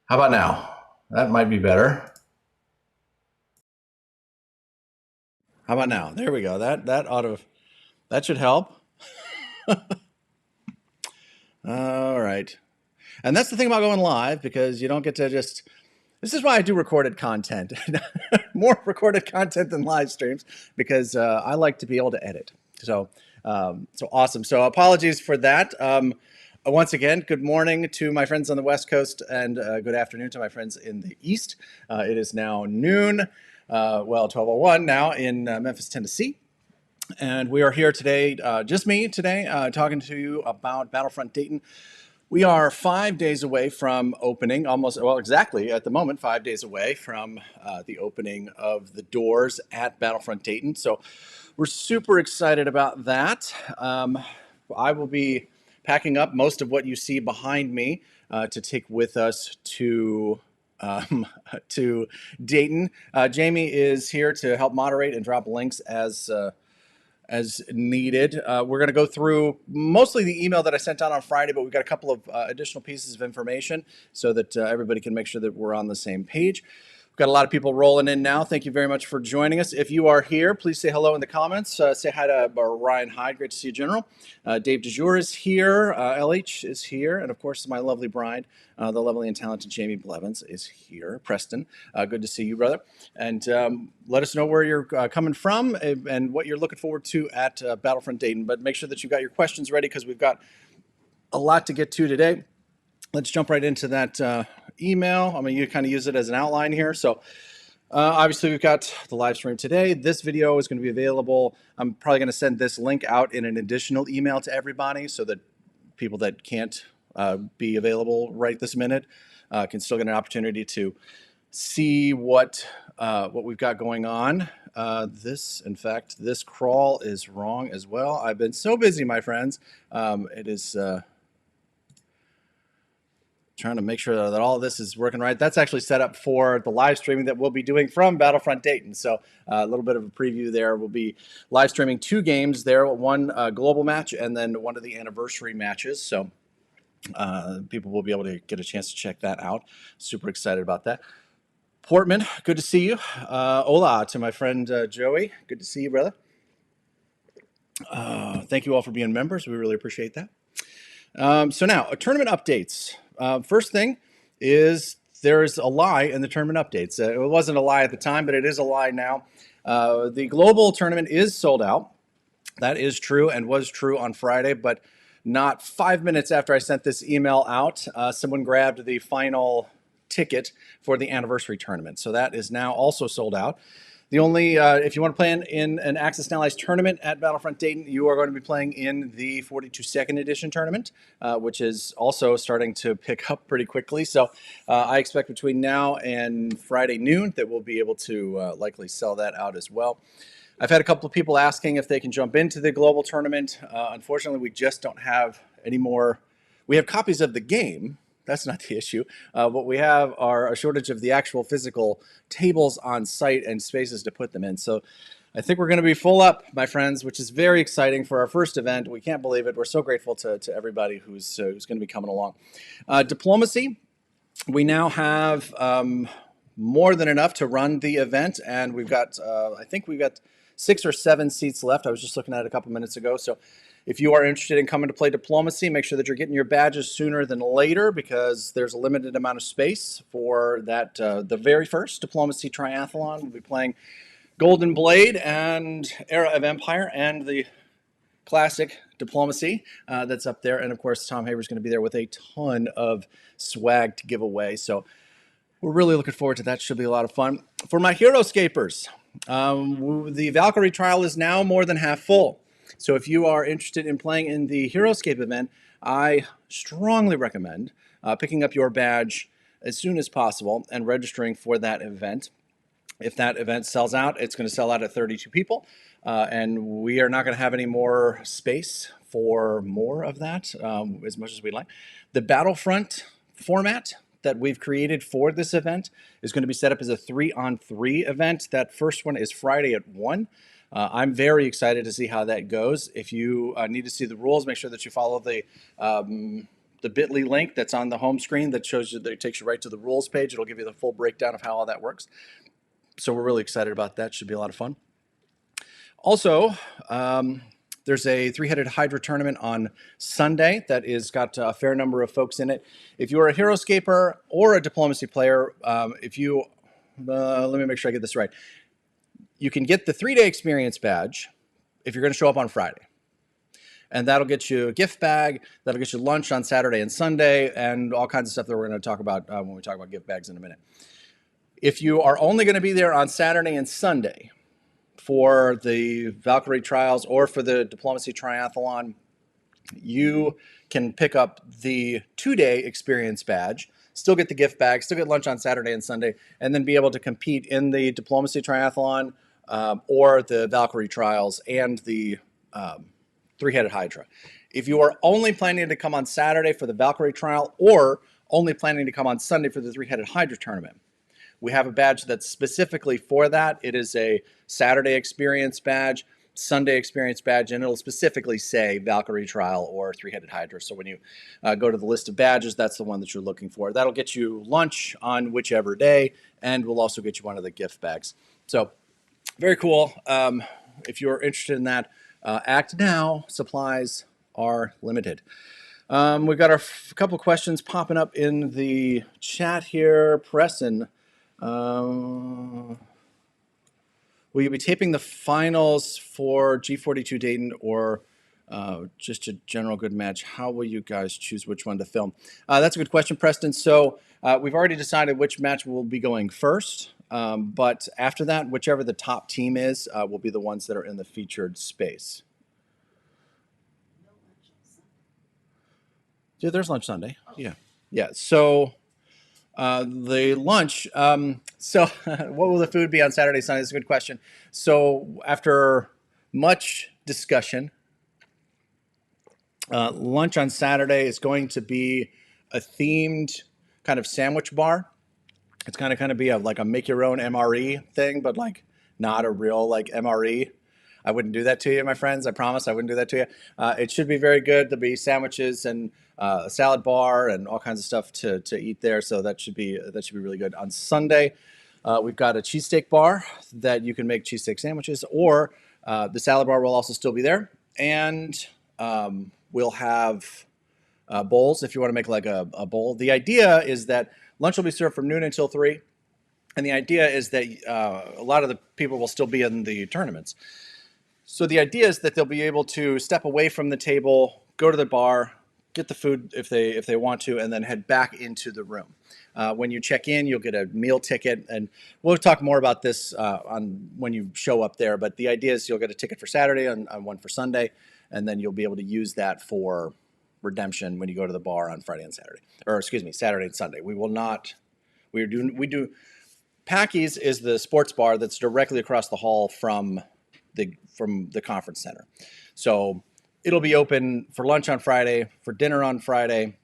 How about now? That might be better. How about now? There we go. That should help. All right. And that's the thing about going live because you don't get to just. This is why I do recorded content, more recorded content than live streams, because I like to be able to edit. So awesome. So apologies for that. Once again, good morning to my friends on the West Coast and good afternoon to my friends in the East. It is now noon, 12:01 now in Memphis, Tennessee. And we are here today, just me today, talking to you about Battlefront Dayton. We are 5 days away from opening, exactly at the moment, 5 days away from the opening of the doors at Battlefront Dayton. So we're super excited about that. I will be packing up most of what you see behind me to take with us um, to Dayton. Jamie is here to help moderate and drop links as needed. We're going to go through mostly the email that I sent out on Friday, but we've got a couple of additional pieces of information so that everybody can make sure that we're on the same page. We've got a lot of people rolling in now. Thank you very much for joining us. If you are here, please say hello in the comments. Say hi to Ryan Hyde. Great to see you, General. Dave DeJour is here. LH is here. And of course, my lovely bride, the lovely and talented Jamie Blevins is here. Preston, good to see you, brother. And let us know where you're coming from and what you're looking forward to at Battlefront Dayton. But make sure that you've got your questions ready because we've got a lot to get to today. Let's jump right into that email. I'm going to kind of use it as an outline here. So obviously we've got the live stream today. This video is going to be available. I'm probably going to send this link out in an additional email to everybody so that people that can't be available right this minute can still get an opportunity to see what we've got going on. In fact, this crawl is wrong as well. I've been so busy, my friends. It is trying to make sure that all of this is working right. That's actually set up for the live streaming that we'll be doing from Battlefront Dayton. So a little bit of a preview there. We'll be live streaming 2 games there, one global match and then one of the anniversary matches. So people will be able to get a chance to check that out. Super excited about that. Portman, good to see you. Hola to my friend Joey. Good to see you, brother. Thank you all for being members. We really appreciate that. So now, tournament updates. First thing is there's a lie in the tournament updates. It wasn't a lie at the time, but it is a lie now. The global tournament is sold out. That is true and was true on Friday, but not 5 minutes after I sent this email out, someone grabbed the final ticket for the anniversary tournament. So that is now also sold out. The only, if you want to play in an Axis and Allies tournament at Battlefront Dayton, you are going to be playing in the 42nd edition tournament, which is also starting to pick up pretty quickly. So I expect between now and Friday noon that we'll be able to likely sell that out as well. I've had a couple of people asking if they can jump into the global tournament. Unfortunately, we just don't have any more. We have copies of the game. That's not the issue. What we have are a shortage of the actual physical tables on site and spaces to put them in. So I think we're going to be full up, my friends, which is very exciting for our first event. We can't believe it. We're so grateful to everybody who's going to be coming along. Diplomacy, we now have more than enough to run the event, and we've got, I think we've got 6 or 7 seats left. I was just looking at it a couple minutes ago. So if you are interested in coming to play Diplomacy, make sure that you're getting your badges sooner than later because there's a limited amount of space for that. The very first Diplomacy Triathlon, we'll be playing Golden Blade and Era of Empire and the classic Diplomacy that's up there. And of course, Tom Haver's going to be there with a ton of swag to give away. So we're really looking forward to that. Should be a lot of fun. For my Hero-scapers, the Valkyrie trial is now more than half full. So if you are interested in playing in the Hero-scape event, I strongly recommend picking up your badge as soon as possible and registering for that event. If that event sells out, it's going to sell out at 32 people, and we are not going to have any more space for more of that as much as we'd like. The Battlefront format that we've created for this event is going to be set up as a 3-on-3 event. That first one is Friday at 1. I'm very excited to see how that goes. If you need to see the rules, make sure that you follow the the bit.ly link that's on the home screen that shows you, that it takes you right to the rules page. It'll give you the full breakdown of how all that works. So we're really excited about that. Should be a lot of fun. Also, there's a three-headed Hydra tournament on Sunday that is got a fair number of folks in it. If you are a Heroscaper or a diplomacy player, if you, let me make sure I get this right. You can get the 3-day experience badge if you're going to show up on Friday. And that'll get you a gift bag, that'll get you lunch on Saturday and Sunday, and all kinds of stuff that we're going to talk about when we talk about gift bags in a minute. If you are only going to be there on Saturday and Sunday for the Valkyrie trials or for the diplomacy triathlon, you can pick up the 2-day experience badge, still get the gift bag, still get lunch on Saturday and Sunday, and then be able to compete in the diplomacy triathlon or the Valkyrie trials and the three-headed Hydra. If you are only planning to come on Saturday for the Valkyrie trial or only planning to come on Sunday for the three-headed Hydra tournament, we have a badge that's specifically for that. It is a Saturday experience badge, Sunday experience badge, and it'll specifically say Valkyrie trial or three-headed Hydra. So when you go to the list of badges, that's the one that you're looking for. That'll get you lunch on whichever day, and will also get you one of the gift bags. So very cool. If you're interested in that, act now. Supplies are limited. We've got a couple questions popping up in the chat here. Preston, will you be taping the finals for G42 Dayton or just a general good match? How will you guys choose which one to film? That's a good question, Preston. So we've already decided which match will be going first. But after that, whichever the top team is, will be the ones that are in the featured space. Yeah, there's lunch Sunday. Yeah. So the lunch. So what will the food be on Saturday, Sunday? That's a good question. So after much discussion, lunch on Saturday is going to be a themed kind of sandwich bar. It's kind of be like a make your own MRE thing, but like not a real like MRE. I wouldn't do that to you, my friends. I promise I wouldn't do that to you. It should be very good. There'll be sandwiches and a salad bar and all kinds of stuff to eat there. So that should be really good. On Sunday, we've got a cheesesteak bar that you can make cheesesteak sandwiches, or the salad bar will also still be there. And we'll have bowls if you want to make like a bowl. The idea is that lunch will be served from noon until 3. And the idea is that a lot of the people will still be in the tournaments. So the idea is that they'll be able to step away from the table, go to the bar, get the food if they want to, and then head back into the room. When you check in, you'll get a meal ticket, and we'll talk more about this on when you show up there. But the idea is you'll get a ticket for Saturday and one for Sunday, and then you'll be able to use that for redemption when you go to the bar on Friday and Saturday, or excuse me, Saturday and Sunday. We do. Packy's is the sports bar that's directly across the hall from the conference center. So it'll be open for lunch on Friday, for dinner on Friday,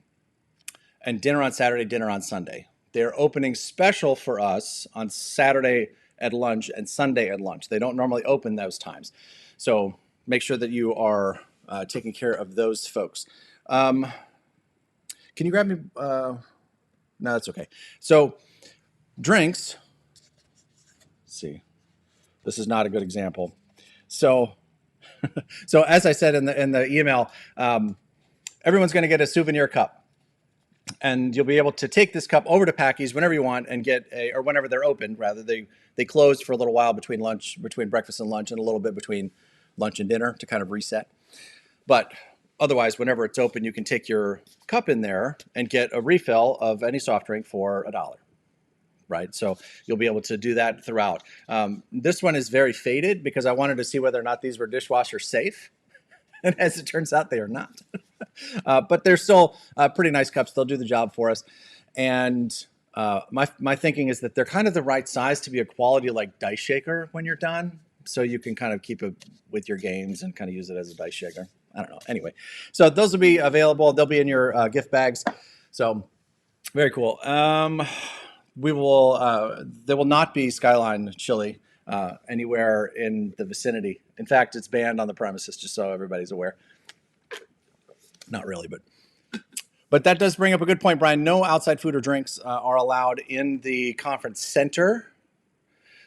and dinner on Saturday, dinner on Sunday. They're opening special for us on Saturday at lunch and Sunday at lunch. They don't normally open those times. So make sure that you are taking care of those folks. Can you grab me? No, that's okay. So drinks. Let's see. This is not a good example. So as I said in the email, everyone's going to get a souvenir cup, and you'll be able to take this cup over to Packy's whenever you want and get or whenever they're open. Rather, they close for a little while between breakfast and lunch, and a little bit between lunch and dinner to kind of reset. But otherwise, whenever it's open, you can take your cup in there and get a refill of any soft drink for $1. Right, so you'll be able to do that throughout. This one is very faded because I wanted to see whether or not these were dishwasher safe, and as it turns out, they are not. But they're still pretty nice cups. They'll do the job for us. And my thinking is that they're kind of the right size to be a quality like dice shaker when you're done, so you can kind of keep it with your games and kind of use it as a dice shaker. I don't know. Anyway, so those will be available. They'll be in your gift bags. So very cool. We will. There will not be Skyline chili anywhere in the vicinity. In fact, it's banned on the premises, just so everybody's aware. Not really, but But that does bring up a good point, Brian. No outside food or drinks are allowed in the conference center.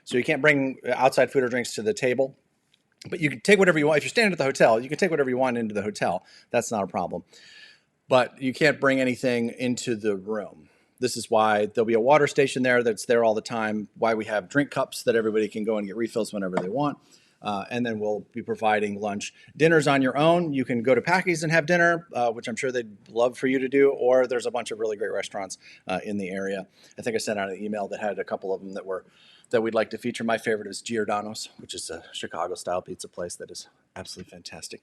So you can't bring outside food or drinks to the table. But you can take whatever you want. If you're staying at the hotel, you can take whatever you want into the hotel. That's not a problem. But you can't bring anything into the room. This is why there'll be a water station there that's there all the time, why we have drink cups that everybody can go and get refills whenever they want. And then we'll be providing lunch. Dinner's on your own. You can go to Packy's and have dinner, which I'm sure they'd love for you to do, or there's a bunch of really great restaurants in the area. I think I sent out an email that had a couple of them that we'd like to feature. My favorite is Giordano's, which is a Chicago-style pizza place that is absolutely fantastic.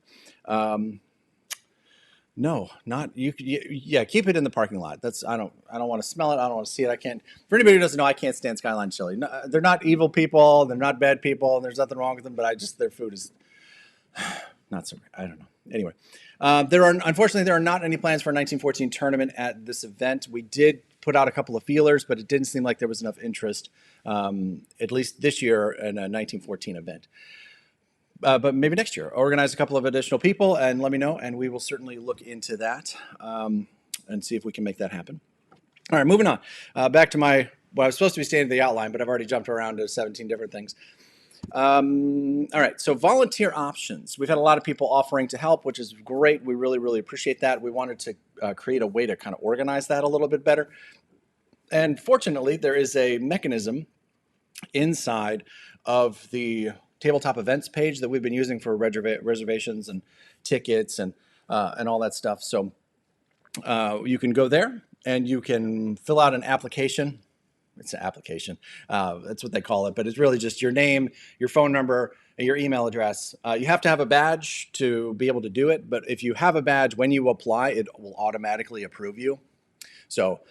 No, not you. Yeah, keep it in the parking lot. That's I don't want to smell it. I don't want to see it. I can't. For anybody who doesn't know, I can't stand Skyline Chili. No, they're not evil people. They're not bad people. And there's nothing wrong with them. But their food is not so great. I don't know. Anyway, unfortunately there are not any plans for a 1914 tournament at this event. We did put out a couple of feelers, but it didn't seem like there was enough interest, at least this year, in a 1914 event. But maybe next year, organize a couple of additional people and let me know, and we will certainly look into that and see if we can make that happen. All right, moving on. Back to I was supposed to be staying to the outline, but I've already jumped around to 17 different things. All right, so volunteer options. We've had a lot of people offering to help, which is great. We really, really appreciate that. We wanted to create a way to kind of organize that a little bit better. And fortunately, there is a mechanism inside of the tabletop events page that we've been using for reservations and tickets and all that stuff. So you can go there and you can fill out an application. It's an application. That's what they call it, but it's really just your name, your phone number, and your email address. You have to have a badge to be able to do it, but if you have a badge, when you apply, it will automatically approve you. So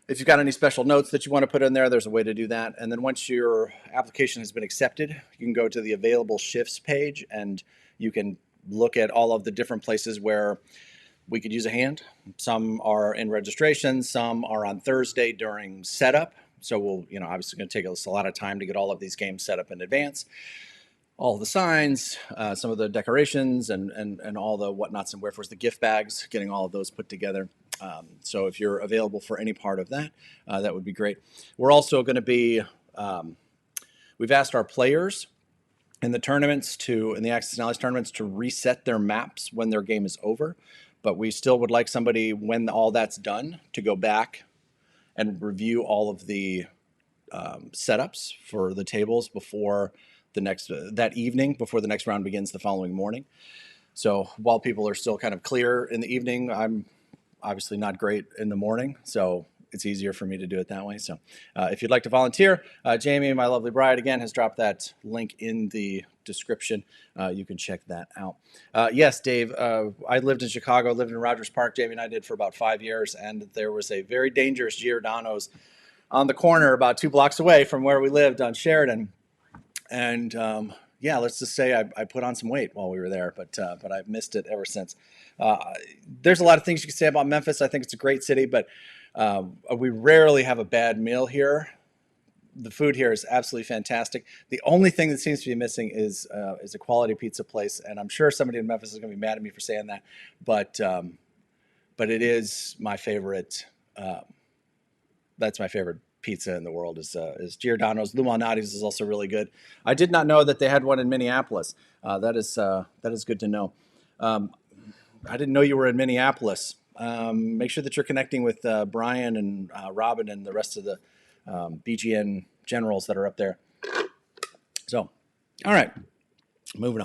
if you've got any special notes that you want to put in there, there's a way to do that. And then once your application has been accepted, you can go to the available shifts page and you can look at all of the different places where we could use a hand. Some are in registration, some are on Thursday during setup. So we'll, obviously going to take us a lot of time to get all of these games set up in advance. All the signs, some of the decorations, and all the whatnots and wherefores, the gift bags, getting all of those put together. So if you're available for any part of that, that would be great. We're also going to be, we've asked our players in the tournaments in the Access and Allies tournaments to reset their maps when their game is over. But we still would like somebody, when all that's done, to go back and review all of the setups for the tables before that evening, before the next round begins the following morning. So while people are still kind of clear in the evening, I'm obviously not great in the morning, so it's easier for me to do it that way. So if you'd like to volunteer, Jamie, my lovely bride, again, has dropped that link in the description. You can check that out. Yes, Dave, I lived in Chicago, lived in Rogers Park. Jamie and I did for about 5 years, and there was a very dangerous Giordano's on the corner about 2 blocks away from where we lived on Sheridan. And yeah, let's just say I put on some weight while we were there, but I've missed it ever since. There's a lot of things you can say about Memphis. I think it's a great city, but we rarely have a bad meal here. The food here is absolutely fantastic. The only thing that seems to be missing is a quality pizza place, and I'm sure somebody in Memphis is going to be mad at me for saying that, but it is my favorite. That's my favorite pizza in the world is Giordano's. Lou Malnati's is also really good. I did not know that they had one in Minneapolis. That is good to know. I didn't know you were in Minneapolis. Make sure that you're connecting with Brian and Robin and the rest of the BGN generals that are up there. So, all right, moving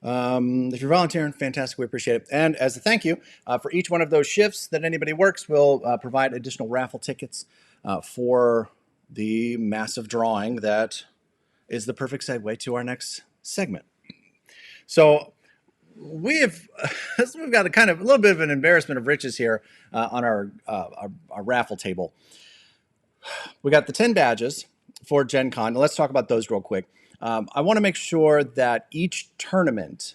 on. If you're volunteering, fantastic. We appreciate it. And as a thank you for each one of those shifts that anybody works, we'll provide additional raffle tickets for the massive drawing that is the perfect segue to our next segment. So we've got a little bit of an embarrassment of riches here on our raffle table. We got the 10 badges for Gen Con. Let's talk about those real quick. I want to make sure that each tournament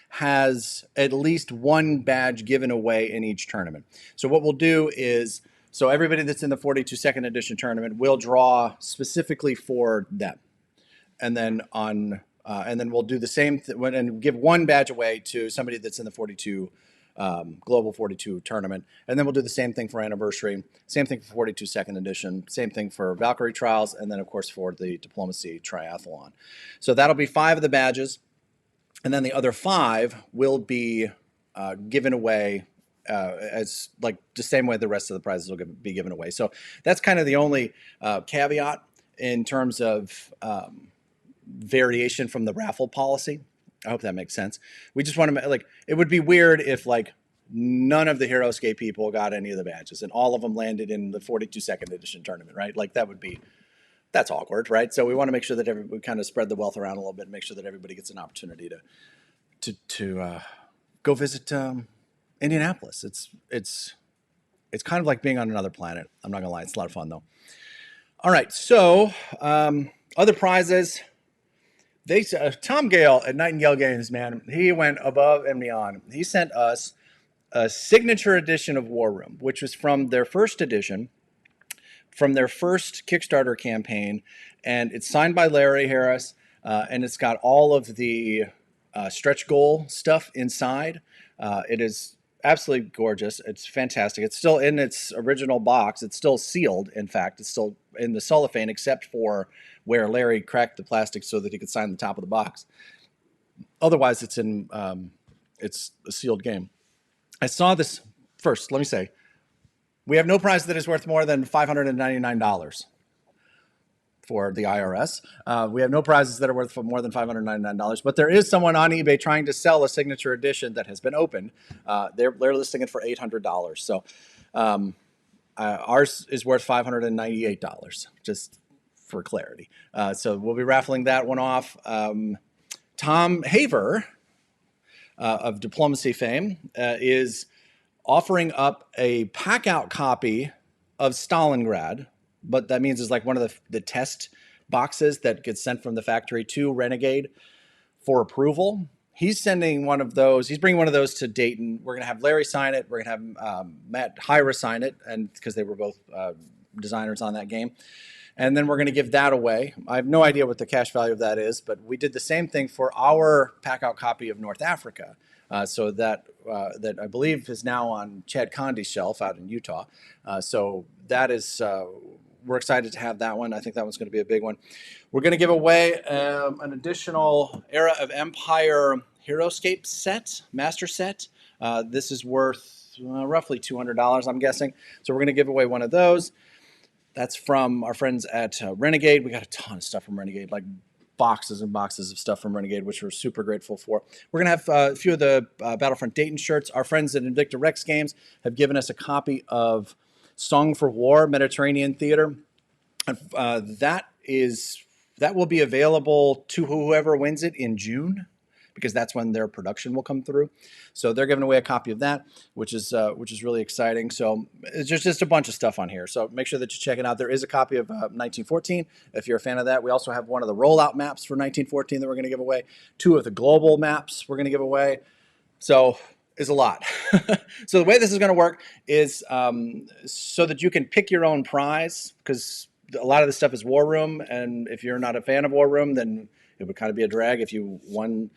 has at least one badge given away in each tournament. So what we'll do is, everybody that's in the 42 second edition tournament will draw specifically for them. And then we'll do the same and give one badge away to somebody that's in the 42 Global 42 tournament. And then we'll do the same thing for Anniversary, same thing for 42 Second Edition, same thing for Valkyrie Trials, and then, of course, for the Diplomacy Triathlon. So that'll be 5 of the badges. And then the other 5 will be given away as like the same way the rest of the prizes will be given away. So that's kind of the only caveat in terms of variation from the raffle policy. I hope that makes sense. We just want to, like, it would be weird if like none of the Heroescape people got any of the badges and all of them landed in the 42 Second Edition tournament, right? Like that's awkward, right? So we want to make sure that we kind of spread the wealth around a little bit and make sure that everybody gets an opportunity to go visit Indianapolis. It's kind of like being on another planet. I'm not gonna lie, it's a lot of fun though. All right, so other prizes. Tom Gale at Nightingale Games, man, he went above and beyond. He sent us a signature edition of War Room, which was from their first edition, from their first Kickstarter campaign, and it's signed by Larry Harris, and it's got all of the stretch goal stuff inside. It is absolutely gorgeous. It's fantastic. It's still in its original box. It's still sealed. In fact, it's still in the cellophane, except for where Larry cracked the plastic so that he could sign the top of the box. Otherwise, it's a sealed game. I saw this first. Let me say, we have no prize that is worth more than $599 for the IRS. We have no prizes that are worth more than $599, but there is someone on eBay trying to sell a signature edition that has been opened. They're listing it for $800. So ours is worth $598, just for clarity. So we'll be raffling that one off. Tom Haver of Diplomacy fame is offering up a pack-out copy of Stalingrad, but that means it's like one of the test boxes that gets sent from the factory to Renegade for approval. He's sending one of those. He's bringing one of those to Dayton. We're going to have Larry sign it. We're going to have Matt Hyra sign it, and because they were both designers on that game. And then we're going to give that away. I have no idea what the cash value of that is, but we did the same thing for our pack-out copy of North Africa. So that I believe is now on Chad Condi's shelf out in Utah. So that is, we're excited to have that one. I think that one's going to be a big one. We're going to give away an additional Era of Empire Heroescape set, master set. This is worth roughly $200, I'm guessing. So we're going to give away one of those. That's from our friends at Renegade. We got a ton of stuff from Renegade, like boxes and boxes of stuff from Renegade, which we're super grateful for. We're going to have a few of the Battlefront Dayton shirts. Our friends at Invicta Rex Games have given us a copy of Song for War, Mediterranean Theater. And that will be available to whoever wins it in June, because that's when their production will come through. So they're giving away a copy of that, which is really exciting. So it's just a bunch of stuff on here. So make sure that you check it out. There is a copy of 1914 if you're a fan of that. We also have one of the rollout maps for 1914 that we're going to give away. 2 of the global maps we're going to give away. So it's a lot. So the way this is going to work is so that you can pick your own prize, because a lot of this stuff is War Room, and if you're not a fan of War Room, then it would kind of be a drag if you won,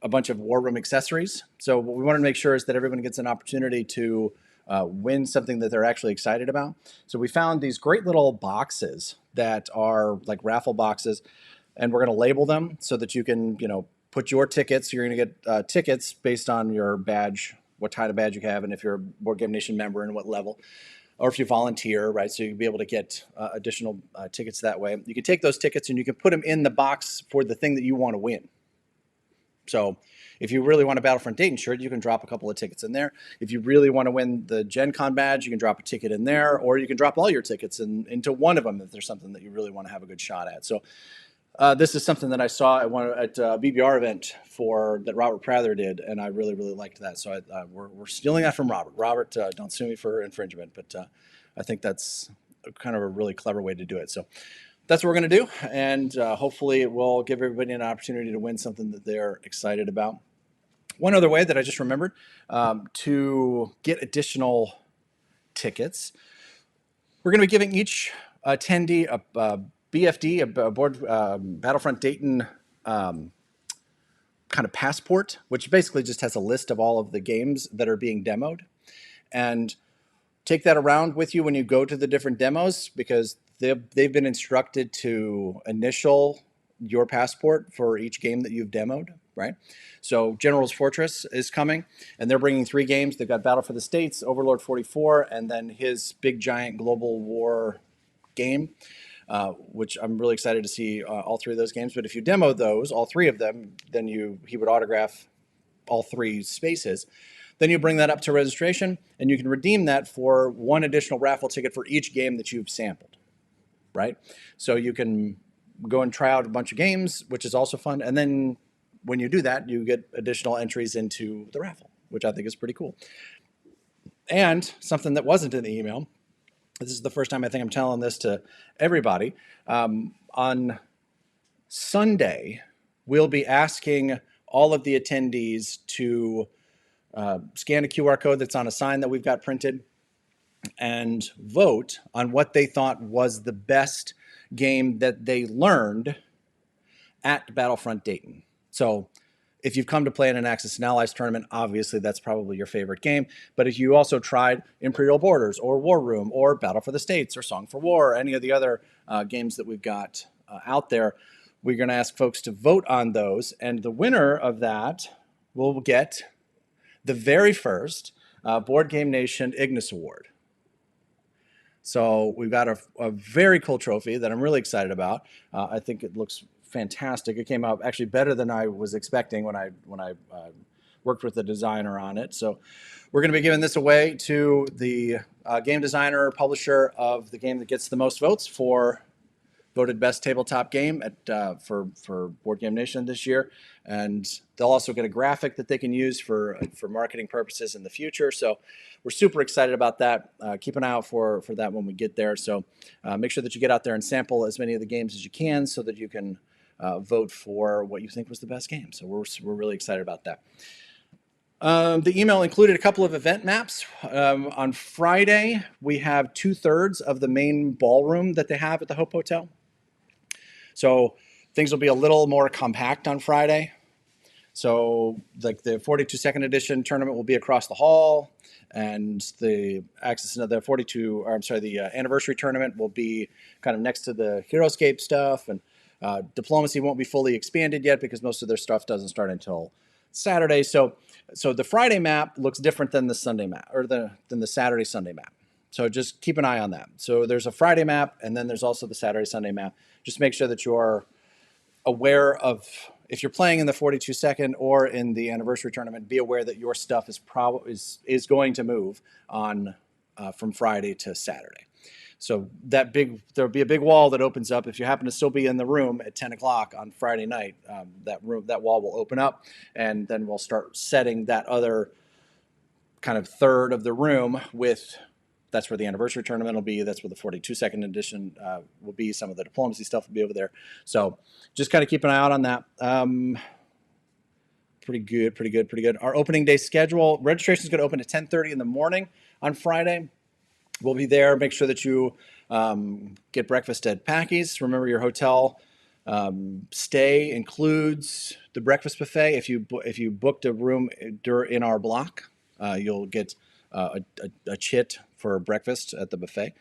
a bunch of War Room accessories. So what we want to make sure is that everyone gets an opportunity to win something that they're actually excited about. So we found these great little boxes that are like raffle boxes, and we're going to label them so that you can, put your tickets. You're going to get tickets based on your badge, what kind of badge you have, and if you're a Board Game Nation member and what level, or if you volunteer, right? So you'll be able to get additional tickets that way. You can take those tickets and you can put them in the box for the thing that you want to win. So if you really want a Battlefront Dayton shirt, you can drop a couple of tickets in there. If you really want to win the Gen Con badge, you can drop a ticket in there, or you can drop all your tickets into one of them if there's something that you really want to have a good shot at. So this is something that I saw at a BBR event that Robert Prather did, and I really, really liked that. So we're stealing that from Robert. Robert, don't sue me for infringement, but I think that's kind of a really clever way to do it. So that's what we're going to do, and hopefully it will give everybody an opportunity to win something that they're excited about. One other way that I just remembered to get additional tickets, we're going to be giving each attendee a BFD, a board Battlefront Dayton kind of passport, which basically just has a list of all of the games that are being demoed. And take that around with you when you go to the different demos, because they've been instructed to initial your passport for each game that you've demoed, right? So General's Fortress is coming, and they're bringing 3 games. They've got Battle for the States, Overlord 44, and then his big giant global war game, which I'm really excited to see all 3 of those games. But if you demo those, all 3 of them, then he would autograph all 3 spaces. Then you bring that up to registration, and you can redeem that for 1 additional raffle ticket for each game that you've sampled, right? So you can go and try out a bunch of games, which is also fun. And then when you do that, you get additional entries into the raffle, which I think is pretty cool. And something that wasn't in the email, this is the first time I think I'm telling this to everybody. On Sunday, we'll be asking all of the attendees to scan a QR code that's on a sign that we've got printed and vote on what they thought was the best game that they learned at Battlefront Dayton. So if you've come to play in an Axis and Allies tournament, obviously that's probably your favorite game. But if you also tried Imperial Borders or War Room or Battle for the States or Song for War, or any of the other games that we've got out there, we're going to ask folks to vote on those. And the winner of that will get the very first Board Game Nation Ignis Award. So we've got a very cool trophy that I'm really excited about. I think it looks fantastic. It came out actually better than I was expecting when I worked with the designer on it. So we're going to be giving this away to the game designer, publisher of the game that gets the most votes for voted best tabletop game at for Board Game Nation this year. And they'll also get a graphic that they can use for marketing purposes in the future. So we're super excited about that. Keep an eye out for that when we get there. So make sure that you get out there and sample as many of the games as you can so that you can vote for what you think was the best game. So we're really excited about that. The email included a couple of event maps. On Friday, we have 2/3 of the main ballroom that they have at the Hope Hotel. So things will be a little more compact on Friday. So like the 42nd edition tournament will be across the hall, and the anniversary tournament will be kind of next to the Heroescape stuff, and diplomacy won't be fully expanded yet because most of their stuff doesn't start until Saturday. So the Friday map looks different than the Sunday map, or than the Saturday Sunday map. So just keep an eye on that. So there's a Friday map, and then there's also the Saturday Sunday map. Just make sure that you're aware of, if you're playing in the 42nd or in the anniversary tournament, be aware that your stuff is going to move on from Friday to Saturday. So there'll be a big wall that opens up. If you happen to still be in the room at 10 o'clock on Friday night, that wall will open up, and then we'll start setting that other kind of third of the room with. That's where the anniversary tournament will be. That's where the 42nd edition will be. Some of the diplomacy stuff will be over there. So just kind of keep an eye out on that. Pretty good. Our opening day schedule, registration is going to open at 10:30 in the morning on Friday. We'll be there. Make sure that you get breakfast at Packy's. Remember, your hotel stay includes the breakfast buffet. If you booked a room in our block, you'll get a chit for breakfast at the buffet.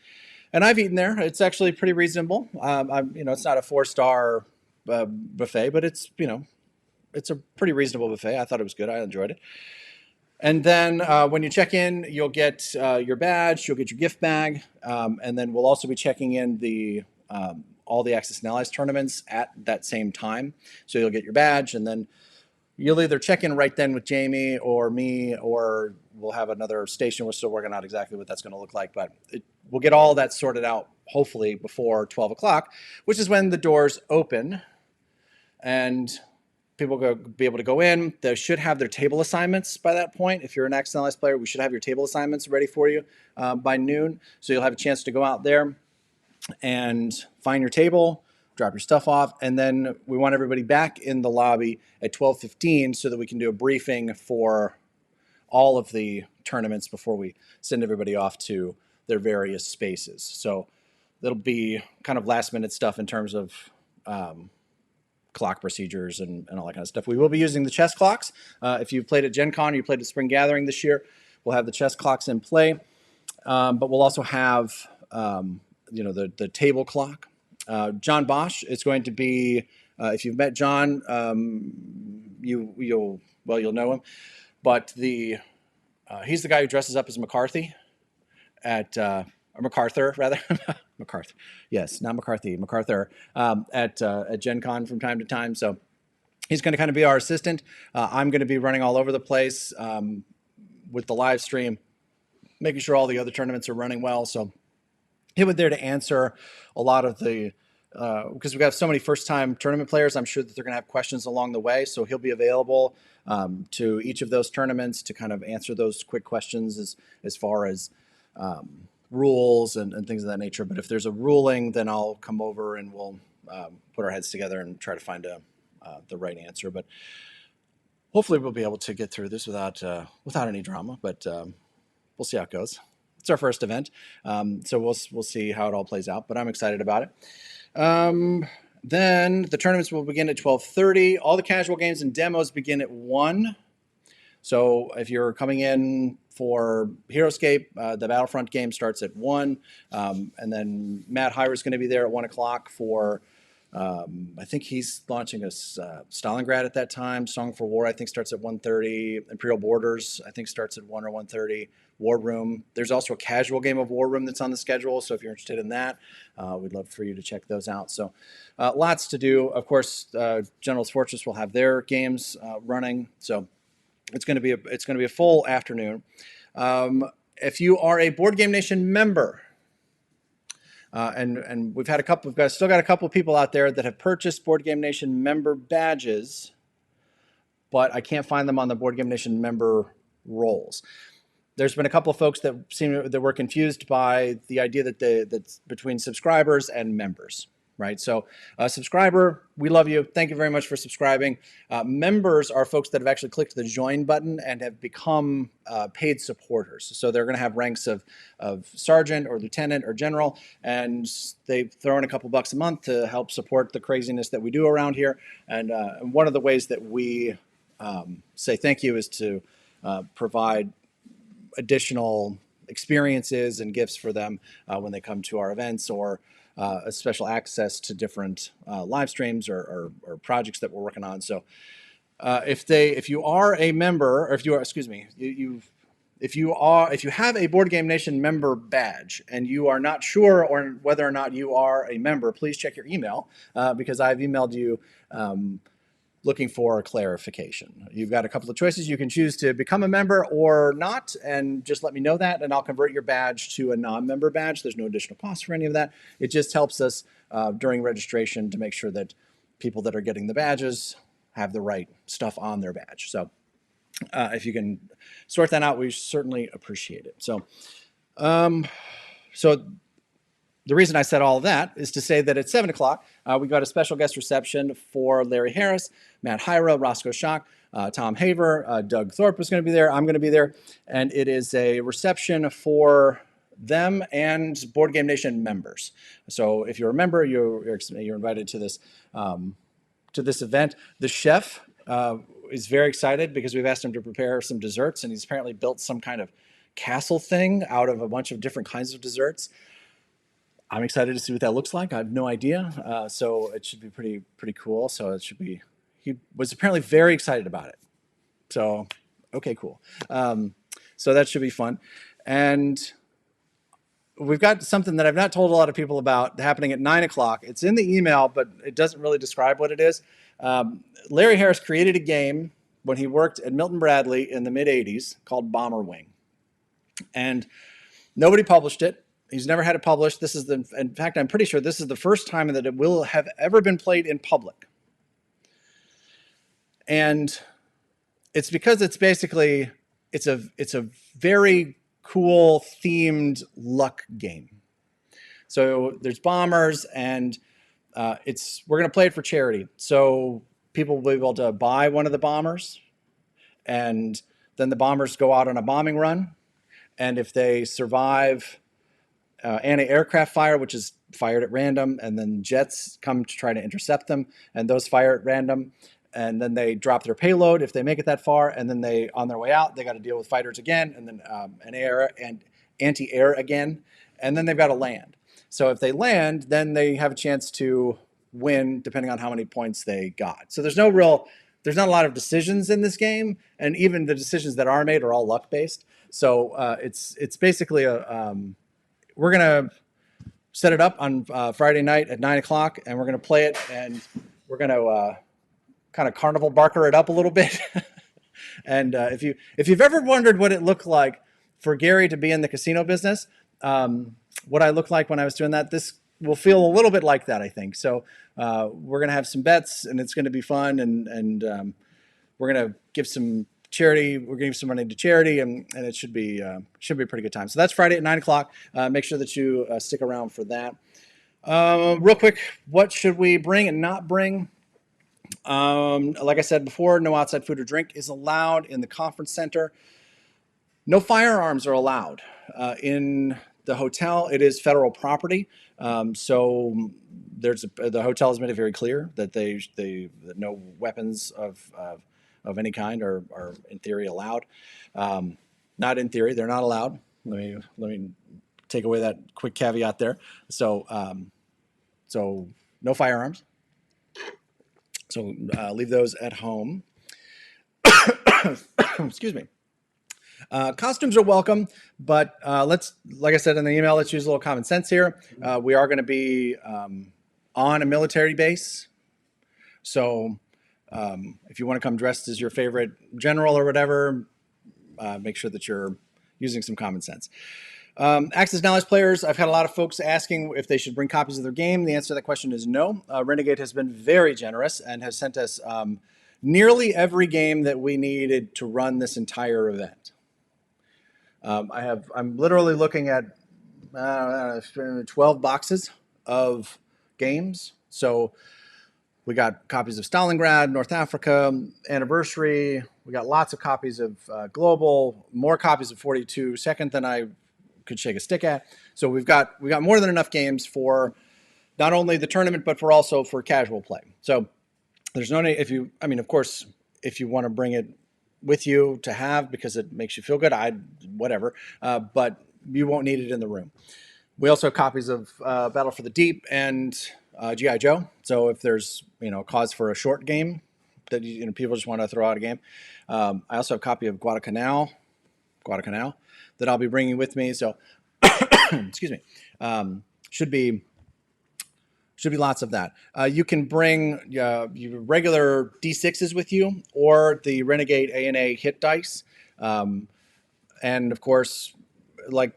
And I've eaten there. It's actually pretty reasonable. It's not a 4-star buffet, but it's a pretty reasonable buffet. I thought it was good. I enjoyed it. And then when you check in, you'll get your badge, you'll get your gift bag, and then we'll also be checking in all the Axis and Allies tournaments at that same time. So you'll get your badge, and then you'll either check in right then with Jamie or me, or we'll have another station. We're still working out exactly what that's going to look like, but we'll get all that sorted out hopefully before 12 o'clock, which is when the doors open, and people will be able to go in. They should have their table assignments by that point. If you're an Axis and Allies player, we should have your table assignments ready for you by noon, so you'll have a chance to go out there and find your table, drop your stuff off, and then we want everybody back in the lobby at 12:15 so that we can do a briefing for all of the tournaments before we send everybody off to their various spaces. So that'll be kind of last minute stuff in terms of clock procedures and all that kind of stuff. We will be using the chess clocks. If you've played at Gen Con, you played at Spring Gathering this year, we'll have the chess clocks in play. But we'll also have, the table clock. John Bosch is going to be, if you've met John, you'll know him. But he's the guy who dresses up as McCarthy or MacArthur, rather. MacArthur. Yes, not McCarthy, MacArthur at Gen Con from time to time. So he's going to kind of be our assistant. I'm going to be running all over the place with the live stream, making sure all the other tournaments are running well. So he was there to answer a lot of the, because we have so many first-time tournament players, I'm sure that they're going to have questions along the way. So he'll be available to each of those tournaments to kind of answer those quick questions as far as rules and things of that nature. But if there's a ruling, then I'll come over and we'll put our heads together and try to find the right answer. But hopefully we'll be able to get through this without any drama. But we'll see how it goes. It's our first event, so we'll see how it all plays out. But I'm excited about it. Then the tournaments will begin at 12:30. All the casual games and demos begin at 1. So if you're coming in for HeroScape, the Battlefront game starts at 1. And then Matt Hyra is going to be there at 1 o'clock for, I think he's launching a Stalingrad at that time. Song for War, I think, starts at 1:30. Imperial Borders, I think, starts at 1 or 1:30. War Room. There's also a casual game of War Room that's on the schedule. So if you're interested in that, we'd love for you to check those out. So lots to do. Of course, General's Fortress will have their games running. So it's going to be a full afternoon. If you are a Board Game Nation member, and we've still got a couple of people out there that have purchased Board Game Nation member badges, but I can't find them on the Board Game Nation member rolls. There's been a couple of folks that were confused by the idea that's between subscribers and members, right? So subscriber, we love you. Thank you very much for subscribing. Members are folks that have actually clicked the join button and have become paid supporters. So they're going to have ranks of sergeant or lieutenant or general, and they throw in a couple bucks a month to help support the craziness that we do around here. And one of the ways that we say thank you is to provide additional experiences and gifts for them when they come to our events, or a special access to different live streams or projects that we're working on. So if you are a member, or if you have a Board Game Nation member badge and you are not sure or whether or not you are a member, please check your email because I've emailed you looking for a clarification. You've got a couple of choices. You can choose to become a member or not, and just let me know that, and I'll convert your badge to a non-member badge. There's no additional cost for any of that. It just helps us during registration to make sure that people that are getting the badges have the right stuff on their badge. So if you can sort that out, we certainly appreciate it. So, the reason I said all of that is to say that at 7 o'clock, we got a special guest reception for Larry Harris, Matt Hyra, Rosco Schock, Tom Haver, Doug Thorpe is going to be there. I'm going to be there. And it is a reception for them and Board Game Nation members. So if you're a member, you're invited to this event. The chef is very excited because we've asked him to prepare some desserts, and he's apparently built some kind of castle thing out of a bunch of different kinds of desserts. I'm excited to see what that looks like. I have no idea. So it should be pretty cool. So he was apparently very excited about it. So, okay, cool. So that should be fun. And we've got something that I've not told a lot of people about happening at 9 o'clock. It's in the email, but it doesn't really describe what it is. Larry Harris created a game when he worked at Milton Bradley in the mid-'80s called Bomber Wing. And nobody published it. He's never had it published. In fact, I'm pretty sure this is the first time that it will have ever been played in public. And it's because it's a very cool themed luck game. So there's bombers, and we're going to play it for charity. So people will be able to buy one of the bombers, and then the bombers go out on a bombing run. And if they survive anti-aircraft fire, which is fired at random, and then jets come to try to intercept them, and those fire at random, and then they drop their payload if they make it that far, and then they, on their way out, they got to deal with fighters again, and then anti-air again, and then they've got to land. So if they land, then they have a chance to win depending on how many points they got. So there's not a lot of decisions in this game, and even the decisions that are made are all luck based. So it's basically we're gonna set it up on Friday night at 9 o'clock, and we're gonna play it, and we're gonna kind of carnival barker it up a little bit. And if you've ever wondered what it looked like for Gary to be in the casino business, what I looked like when I was doing that, this will feel a little bit like that, I think. So we're gonna have some bets, and it's gonna be fun, and we're gonna give some charity. We're gonna give some money to charity, and it should be a pretty good time. So that's Friday at 9 o'clock. Make sure that you stick around for that. Real quick, what should we bring and not bring? Like I said before, no outside food or drink is allowed in the conference center. No firearms are allowed in the hotel. It is federal property, so the hotel has made it very clear that that no weapons of any kind are in theory allowed. Not in theory, they're not allowed. Let me take away that quick caveat there. So no firearms. So leave those at home. Excuse me. Costumes are welcome, but like I said in the email, let's use a little common sense here. We are going to be on a military base. So if you want to come dressed as your favorite general or whatever, make sure that you're using some common sense. Access Knowledge players, I've had a lot of folks asking if they should bring copies of their game. The answer to that question is no. Renegade has been very generous and has sent us nearly every game that we needed to run this entire event. I'm literally looking at 12 boxes of games. So we got copies of Stalingrad, North Africa, Anniversary. We got lots of copies of Global, more copies of 42 Second than I could shake a stick at. So we got more than enough games for not only the tournament, but also for casual play. So there's no need, of course, if you want to bring it with you to have because it makes you feel good, whatever, but you won't need it in the room. We also have copies of Battle for the Deep and G.I. Joe. So if there's cause for a short game that people just want to throw out a game, I also have a copy of Guadalcanal that I'll be bringing with me. So excuse me, should be lots of that. You can bring your regular D6s with you or the Renegade A&A hit dice. And of course, like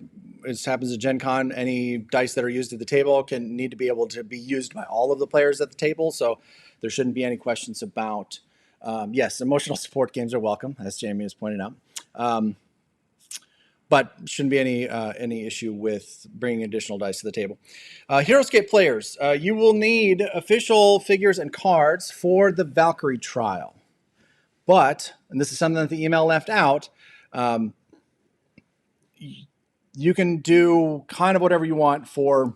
it happens at Gen Con, any dice that are used at the table need to be able to be used by all of the players at the table. So there shouldn't be any questions about, yes, emotional support games are welcome, as Jamie has pointed out. But shouldn't be any issue with bringing additional dice to the table. HeroScape players, you will need official figures and cards for the Valkyrie trial. But, and this is something that the email left out, you can do kind of whatever you want for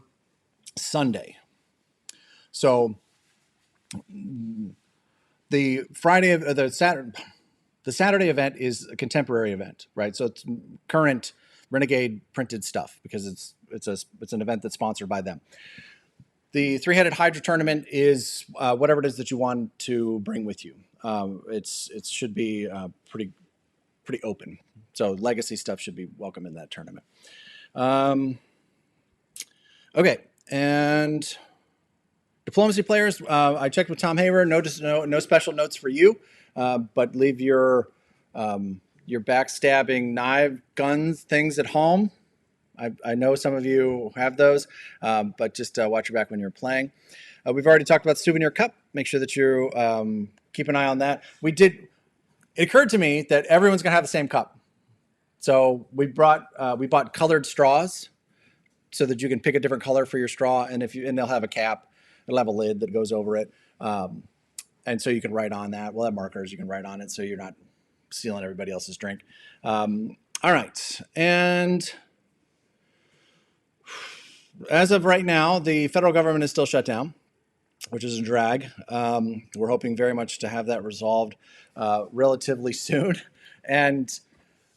Sunday. So the Saturday event is a contemporary event, right? So it's current Renegade printed stuff because it's an event that's sponsored by them. The Three-Headed Hydra tournament is whatever it is that you want to bring with you. It should be pretty open. So legacy stuff should be welcome in that tournament. Okay, and diplomacy players, I checked with Tom Haver. No special notes for you. But leave your backstabbing knife, guns, things at home. I know some of you have those, but just watch your back when you're playing. We've already talked about Souvenir Cup. Make sure that you keep an eye on that. It occurred to me that everyone's going to have the same cup. So we bought colored straws so that you can pick a different color for your straw, and they'll have a cap. It'll have a lid that goes over it. And so you can write on that. We'll have markers you can write on it so you're not stealing everybody else's drink. All right. And as of right now, the federal government is still shut down, which is a drag. We're hoping very much to have that resolved relatively soon. And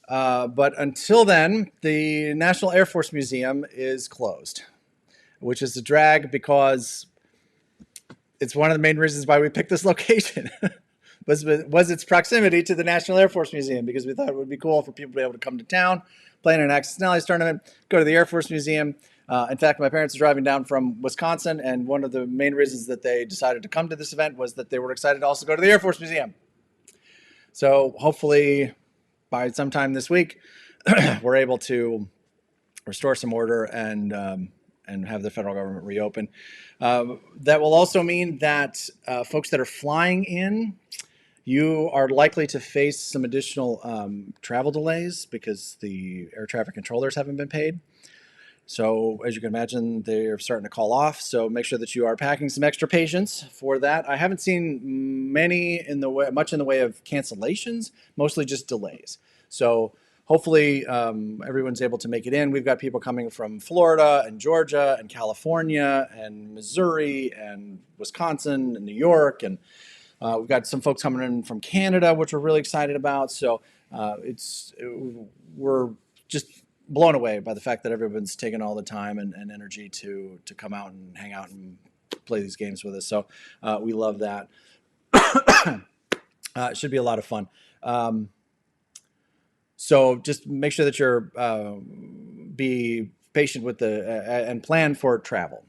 but until then, the National Air Force Museum is closed, which is a drag because it's one of the main reasons why we picked this location. was its proximity to the National Air Force Museum, because we thought it would be cool for people to be able to come to town, play in an Axis and Allies tournament, go to the Air Force Museum. In fact, my parents are driving down from Wisconsin, and one of the main reasons that they decided to come to this event was that they were excited to also go to the Air Force Museum. So hopefully by sometime this week, we're able to restore some order and have the federal government reopen. That will also mean that folks that are flying in, you are likely to face some additional travel delays because the air traffic controllers haven't been paid. So as you can imagine, they're starting to call off. So make sure that you are packing some extra patience for that. I haven't seen much in the way of cancellations, mostly just delays. So hopefully everyone's able to make it in. We've got people coming from Florida and Georgia and California and Missouri and Wisconsin and New York. And we've got some folks coming in from Canada, which we're really excited about. So we're just blown away by the fact that everyone's taken all the time and energy to come out and hang out and play these games with us. So we love that. It should be a lot of fun. So just make sure that you're be patient with and plan for travel.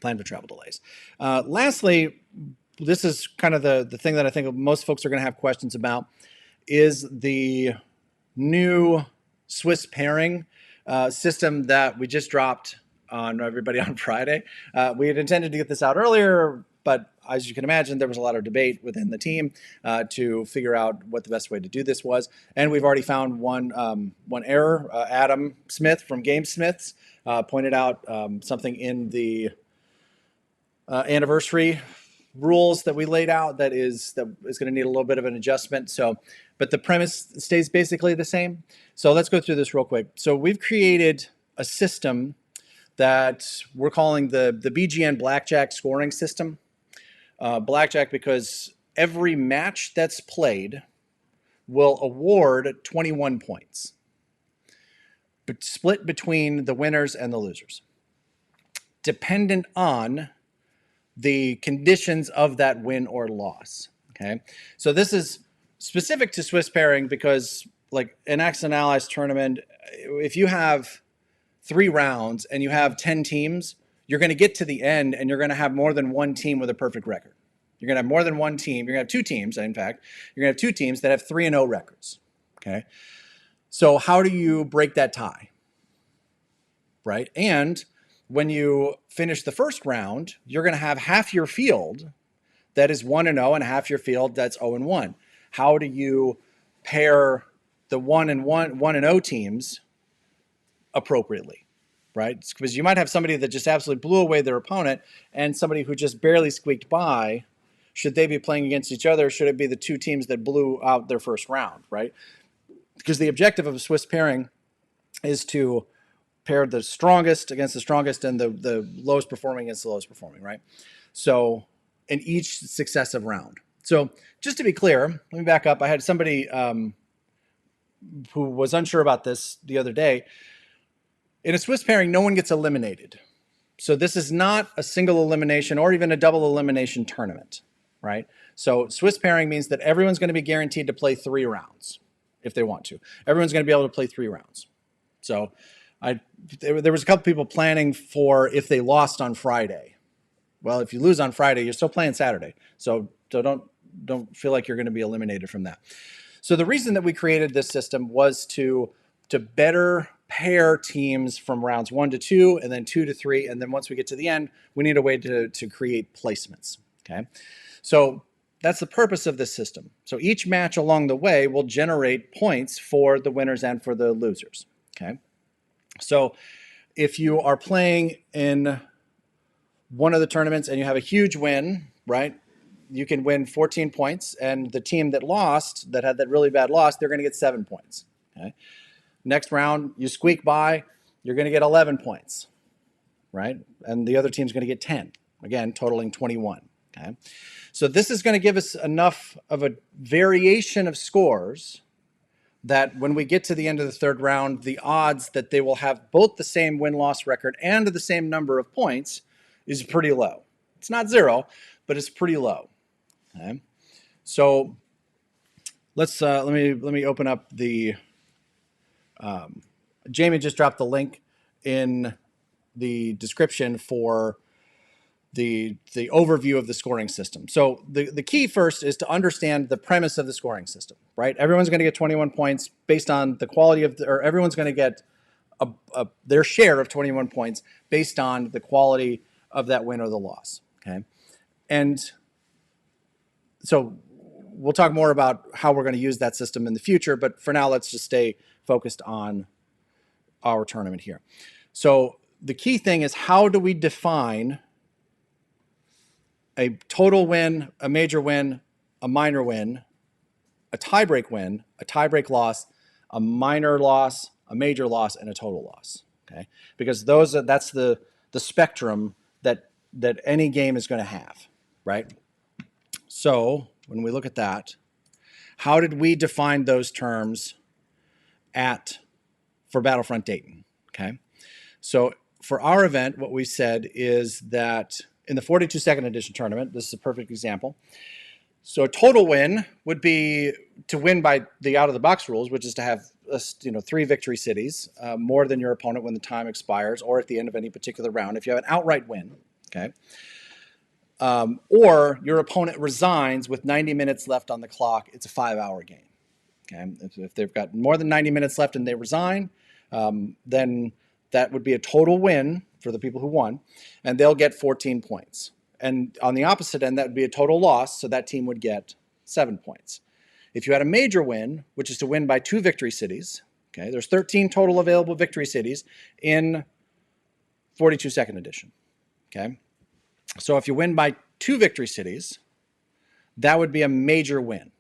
Plan for travel delays. Lastly, this is kind of the thing that I think most folks are going to have questions about, is the new Swiss pairing system that we just dropped on everybody on Friday. We had intended to get this out earlier, but as you can imagine, there was a lot of debate within the team to figure out what the best way to do this was. And we've already found one error. Adam Smith from GameSmiths pointed out something in the anniversary rules that we laid out that is going to need a little bit of an adjustment. So, but the premise stays basically the same. So let's go through this real quick. So we've created a system that we're calling the BGN Blackjack scoring system. Blackjack because every match that's played will award 21 points, but split between the winners and the losers, dependent on the conditions of that win or loss. Okay, so this is specific to Swiss pairing because, like an Axis and Allies tournament, if you have 3 rounds and you have 10 teams, you're going to get to the end and you're going to have more than one team with a perfect record. You're going to have more than one team. You're going to have 2 teams, in fact. You're going to have 2 teams that have 3-0 records. Okay, so how do you break that tie? Right, and when you finish the first round, you're going to have half your field that is 1-0 and half your field that's 0-1. How do you pair the 1-0 teams appropriately, right? Because you might have somebody that just absolutely blew away their opponent and somebody who just barely squeaked by. Should they be playing against each other? Should it be the 2 teams that blew out their first round, right? Because the objective of a Swiss pairing is to pair the strongest against the strongest and the lowest performing against the lowest performing, right? So in each successive round. So just to be clear, let me back up. I had somebody who was unsure about this the other day. In a Swiss pairing, no one gets eliminated. So this is not a single elimination or even a double elimination tournament, right? So Swiss pairing means that everyone's going to be guaranteed to play 3 rounds if they want to. Everyone's going to be able to play 3 rounds. So there was a couple people planning for if they lost on Friday. Well, if you lose on Friday, you're still playing Saturday. So don't feel like you're going to be eliminated from that. So the reason that we created this system was to better pair teams from rounds 1 to 2 and then 2 to 3. And then once we get to the end, we need a way to create placements. Okay. So that's the purpose of this system. So each match along the way will generate points for the winners and for the losers. Okay. So if you are playing in one of the tournaments and you have a huge win, right, you can win 14 points. And the team that lost, that had that really bad loss, they're going to get 7 points. Okay. Next round, you squeak by, you're going to get 11 points. right? And the other team's going to get 10, again, totaling 21. Okay, so this is going to give us enough of a variation of scores that when we get to the end of the third round, the odds that they will have both the same win-loss record and the same number of points is pretty low. It's not zero, but it's pretty low. Okay, so let's let me open up the. Jamie just dropped the link in the description for the overview of the scoring system. So the key first is to understand the premise of the scoring system, right? Everyone's going to get 21 points based on the quality of, or everyone's going to get their share of 21 points based on the quality of that win or the loss, okay? And so we'll talk more about how we're going to use that system in the future, but for now, let's just stay focused on our tournament here. So the key thing is, how do we define a total win, a major win, a minor win, a tiebreak win, a tiebreak loss, a minor loss, a major loss, and a total loss? Okay, because that's the spectrum that any game is going to have, right? So when we look at that, how did we define those terms for Battlefront Dayton? Okay, so for our event, what we said is that in the 42nd edition tournament, this is a perfect example. So a total win would be to win by the out-of-the-box rules, which is to have 3 victory cities, more than your opponent when the time expires, or at the end of any particular round. If you have an outright win, okay, or your opponent resigns with 90 minutes left on the clock, it's a 5-hour game. Okay, if they've got more than 90 minutes left and they resign, then that would be a total win for the people who won, and they'll get 14 points. And on the opposite end, that would be a total loss, so that team would get 7 points. If you had a major win, which is to win by 2 victory cities, okay, there's 13 total available victory cities in 42nd edition, okay? So if you win by 2 victory cities, that would be a major win.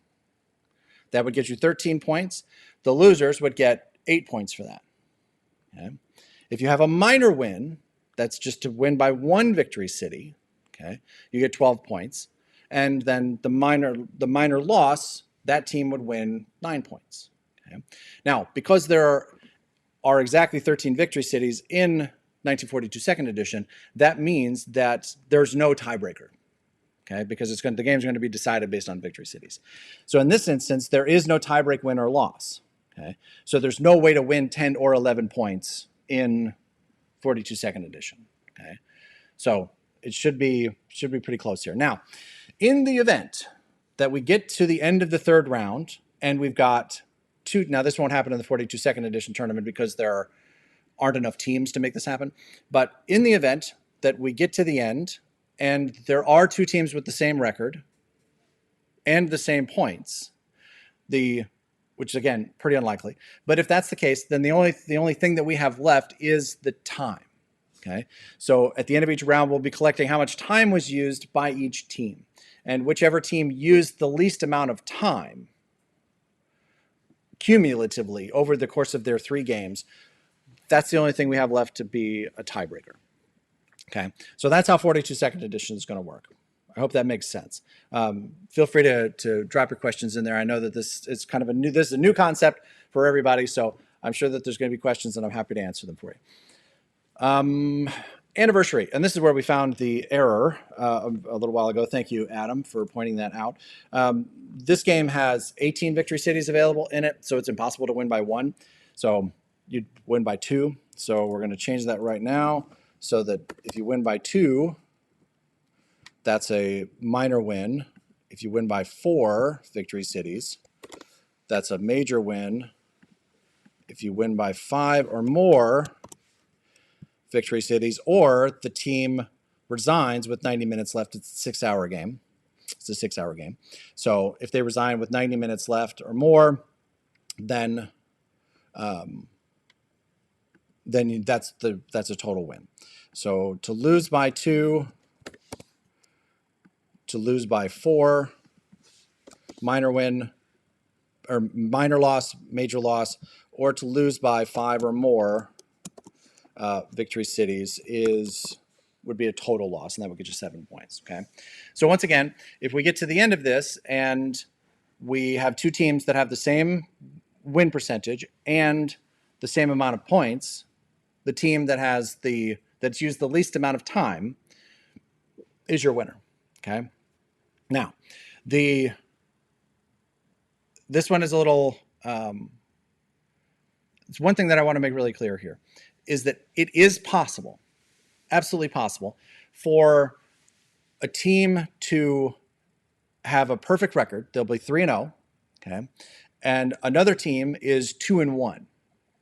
That would get you 13 points. The losers would get 8 points for that, okay? If you have a minor win, that's just to win by 1 victory city, okay, you get 12 points. And then the minor loss, that team would win 9 points. Okay? Now, because there are exactly 13 victory cities in 1942 second edition, that means that there's no tiebreaker, okay, because the game's going to be decided based on victory cities. So in this instance, there is no tiebreak win or loss, okay? So there's no way to win 10 or 11 points in 42 second edition, okay? So it should be pretty close here. Now, in the event that we get to the end of the third round and we've got 2, now this won't happen in the 42 second edition tournament because there aren't enough teams to make this happen, but in the event that we get to the end and there are 2 teams with the same record and the same points, which is again pretty unlikely, but if that's the case, then the only thing that we have left is the time. Okay, so at the end of each round, we'll be collecting how much time was used by each team, and whichever team used the least amount of time cumulatively over the course of their 3 games, that's the only thing we have left to be a tiebreaker. Okay, so that's how 42 second edition is going to work. I hope that makes sense. Feel free to drop your questions in there. I know that this is kind of this is a new concept for everybody, so I'm sure that there's going to be questions, and I'm happy to answer them for you. Anniversary, and this is where we found the error a little while ago. Thank you, Adam, for pointing that out. This game has 18 victory cities available in it, so it's impossible to win by 1. So you'd win by 2. So we're going to change that right now so that if you win by 2, that's a minor win. If you win by 4 victory cities, that's a major win. If you win by 5 or more victory cities, or the team resigns with 90 minutes left, it's a 6-hour game. It's a 6-hour game. So if they resign with 90 minutes left or more, then that's a total win. So to lose by 2, to lose by 4, minor win, or minor loss, major loss, or to lose by 5 or more, victory cities would be a total loss, and that would get you 7 points. Okay, so once again, if we get to the end of this and we have two teams that have the same win percentage and the same amount of points, the team that's used the least amount of time is your winner. Okay, now this one is a little. It's one thing that I want to make really clear here is that it is possible, absolutely possible, for a team to have a perfect record. They'll be 3-0, okay, and another team is 2-1,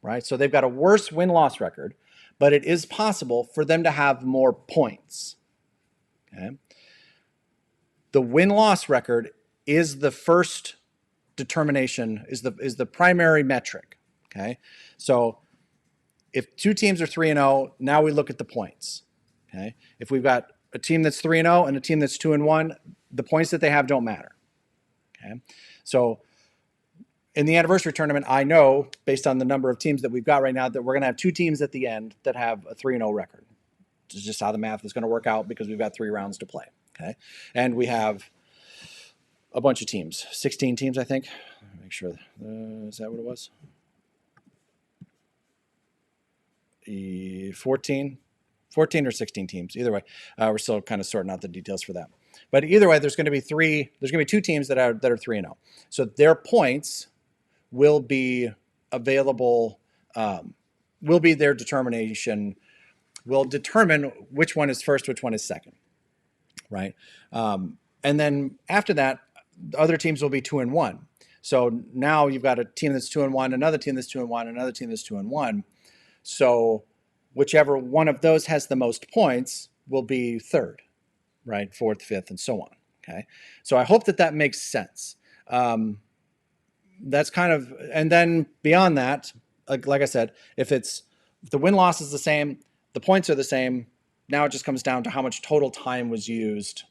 right? So they've got a worse win-loss record, but it is possible for them to have more points. Okay, the win-loss record is the first determination, is the primary metric. Okay, so if two teams are 3-0, now we look at the points. Okay, if we've got a team that's 3-0 and a team that's 2-1, the points that they have don't matter. Okay, so in the anniversary tournament, I know based on the number of teams that we've got right now that we're going to have two teams at the end that have a 3-0 record. This is just how the math is going to work out because we've got 3 rounds to play. Okay, and we have a bunch of teams, 16 teams, I think. Make sure. Is that what it was? 14 or 16 teams. Either way, we're still kind of sorting out the details for that. But either way, there's going to be 2 teams that are 3-0. So their points will be available. Will be their determination. Will determine which one is first, which one is second, right? And then after that, the other teams will be 2-1. So now you've got a team that's 2-1, another team that's 2-1, another team that's 2-1. So whichever one of those has the most points will be third, right? Fourth, fifth, and so on. Okay. So I hope that makes sense. That's kind of, and then beyond that, like I said, if the win-loss is the same, the points are the same, now it just comes down to how much total time was used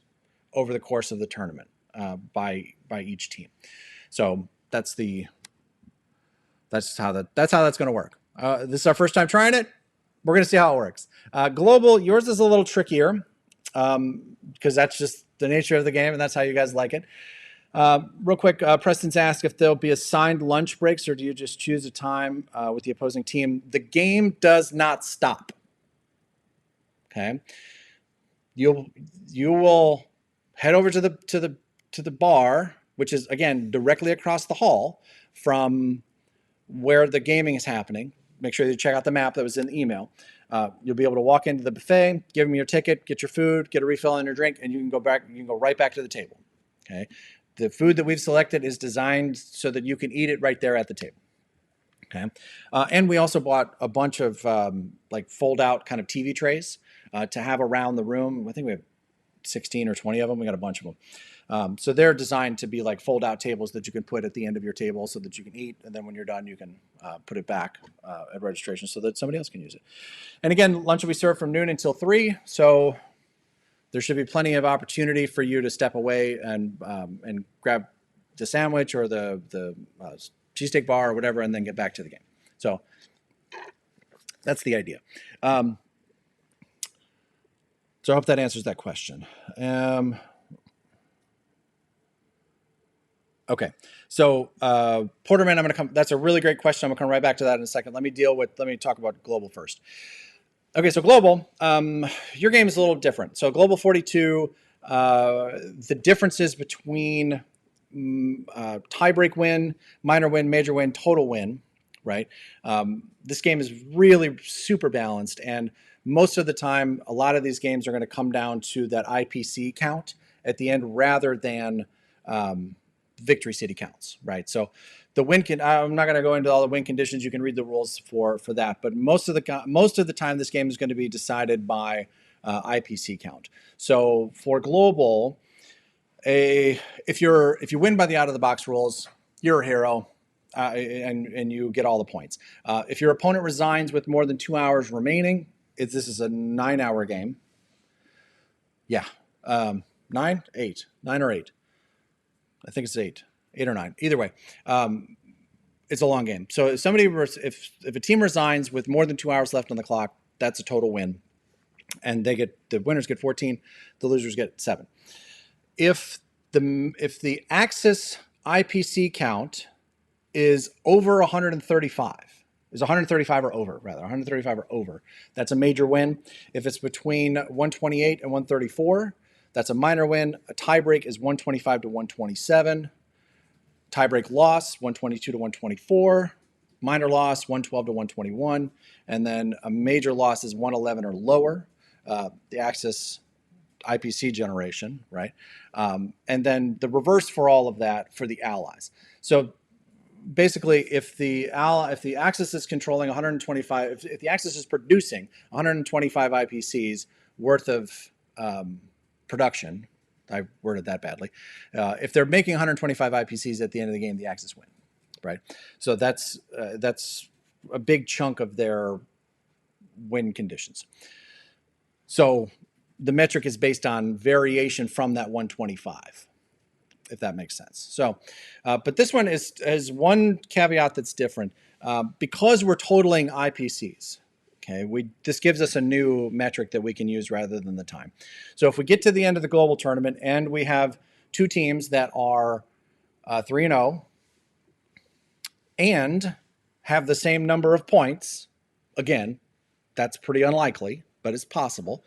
over the course of the tournament by each team. So that's how that's going to work. This is our first time trying it. We're going to see how it works. Global, yours is a little trickier because that's just the nature of the game, and that's how you guys like it. Real quick, Preston's asked if there'll be assigned lunch breaks, or do you just choose a time with the opposing team? The game does not stop. Okay, you will head over to the bar, which is again directly across the hall from where the gaming is happening. Make sure you check out the map that was in the email. You'll be able to walk into the buffet, give them your ticket, get your food, get a refill on your drink, and you can go back. You can go right back to the table. Okay, the food that we've selected is designed so that you can eat it right there at the table. Okay, and we also bought a bunch of like fold-out kind of TV trays to have around the room. I think we have 16 or 20 of them. We got a bunch of them. So they're designed to be like fold-out tables that you can put at the end of your table so that you can eat, and then when you're done, you can put it back at registration so that somebody else can use it. And again, lunch will be served from noon until 3, so there should be plenty of opportunity for you to step away and grab the sandwich or the cheesesteak bar or whatever, and then get back to the game. So that's the idea. So I hope that answers that question. Okay, so Porterman, I'm going to come. That's a really great question. I'm going to come right back to that in a second. Let me talk about global first. Okay, so global, your game is a little different. So global 42, the differences between tiebreak win, minor win, major win, total win, right? This game is really super balanced, and most of the time, a lot of these games are going to come down to that IPC count at the end rather than victory city counts, right? So the win I'm not going to go into all the win conditions. You can read the rules for that, but most of the time, this game is going to be decided by IPC count. So for global, if you win by the out of the box rules, you're a hero, and you get all the points. If your opponent resigns with more than 2 hours remaining, this is a 9-hour game. Yeah, 9 or 8. I think it's 8 or 9. Either way, it's a long game. So if a team resigns with more than 2 hours left on the clock, that's a total win. And the winners get 14, the losers get 7. If the Axis IPC count is over 135, is 135 or over, rather, 135 or over, that's a major win. If it's between 128 and 134, that's a minor win. A tiebreak is 125 to 127. Tiebreak loss, 122 to 124. Minor loss, 112 to 121. And then a major loss is 111 or lower. The Axis IPC generation, right? And then the reverse for all of that for the allies. So basically, if the Axis is controlling 125, if the Axis is producing 125 IPCs worth of production, I worded that badly. If they're making 125 IPCs at the end of the game, the Axis win, right? So that's a big chunk of their win conditions. So the metric is based on variation from that 125, if that makes sense. So, but this one has one caveat that's different. Because we're totaling IPCs, okay, this gives us a new metric that we can use rather than the time. So if we get to the end of the global tournament and we have 2 teams that are 3-0 and have the same number of points, again, that's pretty unlikely, but it's possible.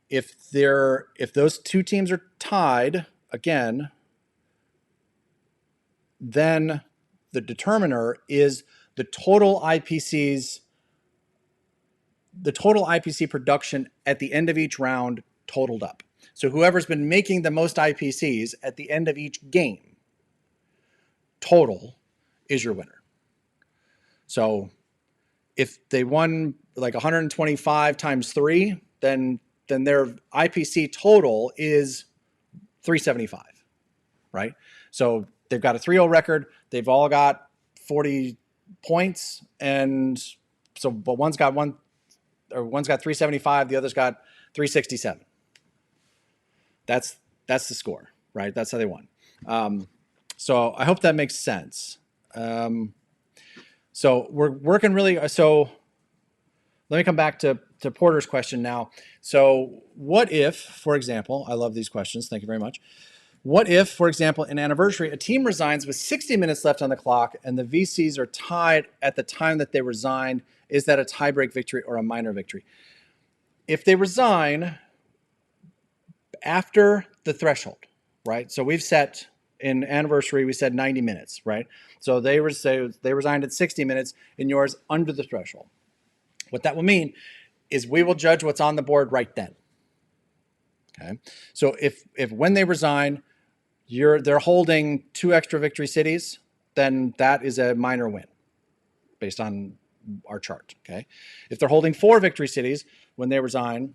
If those 2 teams are tied again, then the determiner is the total IPC production at the end of each round totaled up. So whoever's been making the most IPCs at the end of each game total is your winner. So if they won like 125 times 3, then their IPC total is 375, right? So they've got a 3-0 record. They've all got 40 points, and so but one's got 375, the other's got 367. That's the score, right? That's how they won. So I hope that makes sense. So we're working really. So let me come back to Porter's question now. So what if, for example, I love these questions. Thank you very much. What if, for example, in Anniversary, a team resigns with 60 minutes left on the clock and the VCs are tied at the time that they resigned? Is that a tiebreak victory or a minor victory? If they resign after the threshold, right? So we've set in Anniversary, we said 90 minutes, right? So they resigned at 60 minutes and yours under the threshold. What that will mean is we will judge what's on the board right then. Okay. So if when they resign, they're holding 2 extra victory cities, then that is a minor win based on our chart. Okay. If they're holding 4 victory cities when they resign,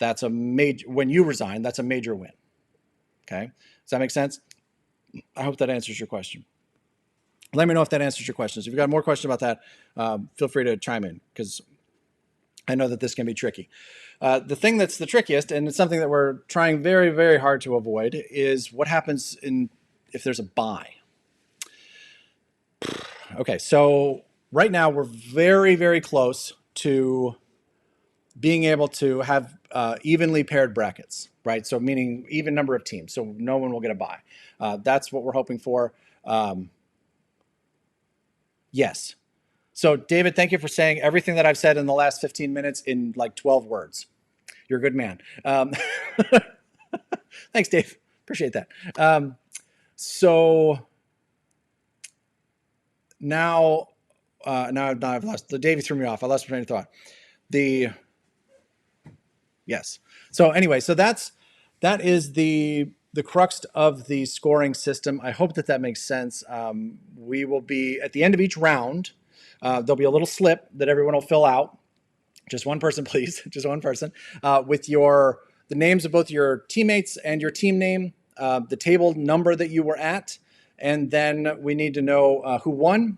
when you resign, that's a major win. Okay. Does that make sense? I hope that answers your question. Let me know if that answers your questions. If you've got more questions about that, feel free to chime in, because I know that this can be tricky. The thing that's the trickiest, and it's something that we're trying very, very hard to avoid, is what happens if there's a bye. Okay, so right now we're very, very close to being able to have evenly paired brackets, right? So meaning even number of teams, so no one will get a bye. That's what we're hoping for. Yes. So David, thank you for saying everything that I've said in the last 15 minutes in like 12 words. You're a good man. Thanks, Dave. Appreciate that. So now I've lost the Davey threw me off. I lost my train of thought. Yes. So anyway, so that is the crux of the scoring system. I hope that makes sense. We will be at the end of each round. There'll be a little slip that everyone will fill out. Just one person, please. Just one person with the names of both your teammates and your team name, the table number that you were at, and then we need to know who won,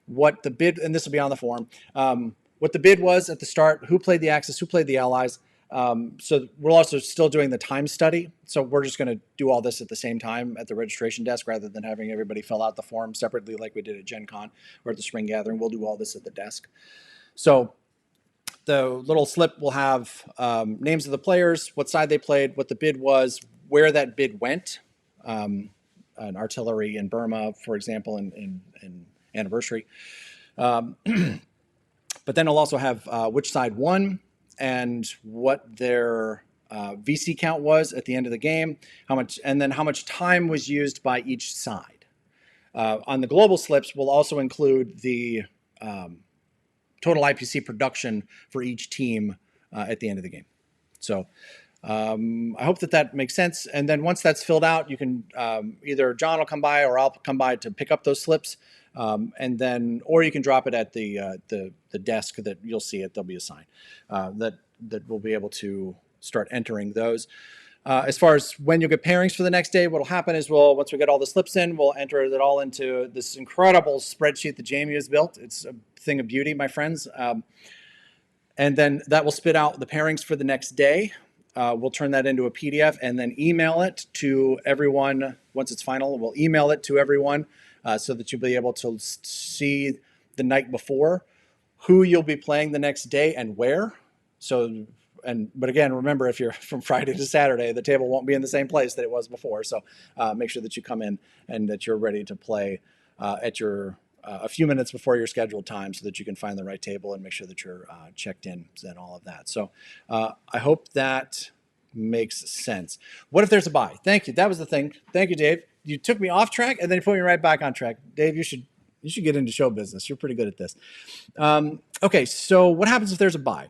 what the bid, and this will be on the form, what the bid was at the start, who played the Axis, who played the Allies. So we're also still doing the time study. So we're just going to do all this at the same time at the registration desk rather than having everybody fill out the form separately like we did at Gen Con or at the Spring Gathering. We'll do all this at the desk. So the little slip will have names of the players, what side they played, what the bid was, where that bid went. An artillery in Burma, for example, in Anniversary. But then it'll also have which side won and what their VC count was at the end of the game, and then how much time was used by each side. On the global slips, we'll also include the total IPC production for each team at the end of the game. So I hope that makes sense. And then once that's filled out, you can either John will come by or I'll come by to pick up those slips. And then, or you can drop it at the desk that you'll see it. There'll be a sign that we'll be able to start entering those. As far as when you'll get pairings for the next day, what'll happen is once we get all the slips in, we'll enter it all into this incredible spreadsheet that Jamie has built. It's a thing of beauty, my friends. And then that will spit out the pairings for the next day. We'll turn that into a PDF and then email it to everyone. Once it's final, we'll email it to everyone so that you'll be able to see the night before who you'll be playing the next day and where. But again, remember, if you're from Friday to Saturday, the table won't be in the same place that it was before. So make sure that you come in and that you're ready to play at your a few minutes before your scheduled time so that you can find the right table and make sure that you're checked in and all of that. So I hope that makes sense. What if there's a buy? Thank you. That was the thing. Thank you, Dave. You took me off track and then you put me right back on track. Dave, you should get into show business. You're pretty good at this. Okay, so what happens if there's a buy?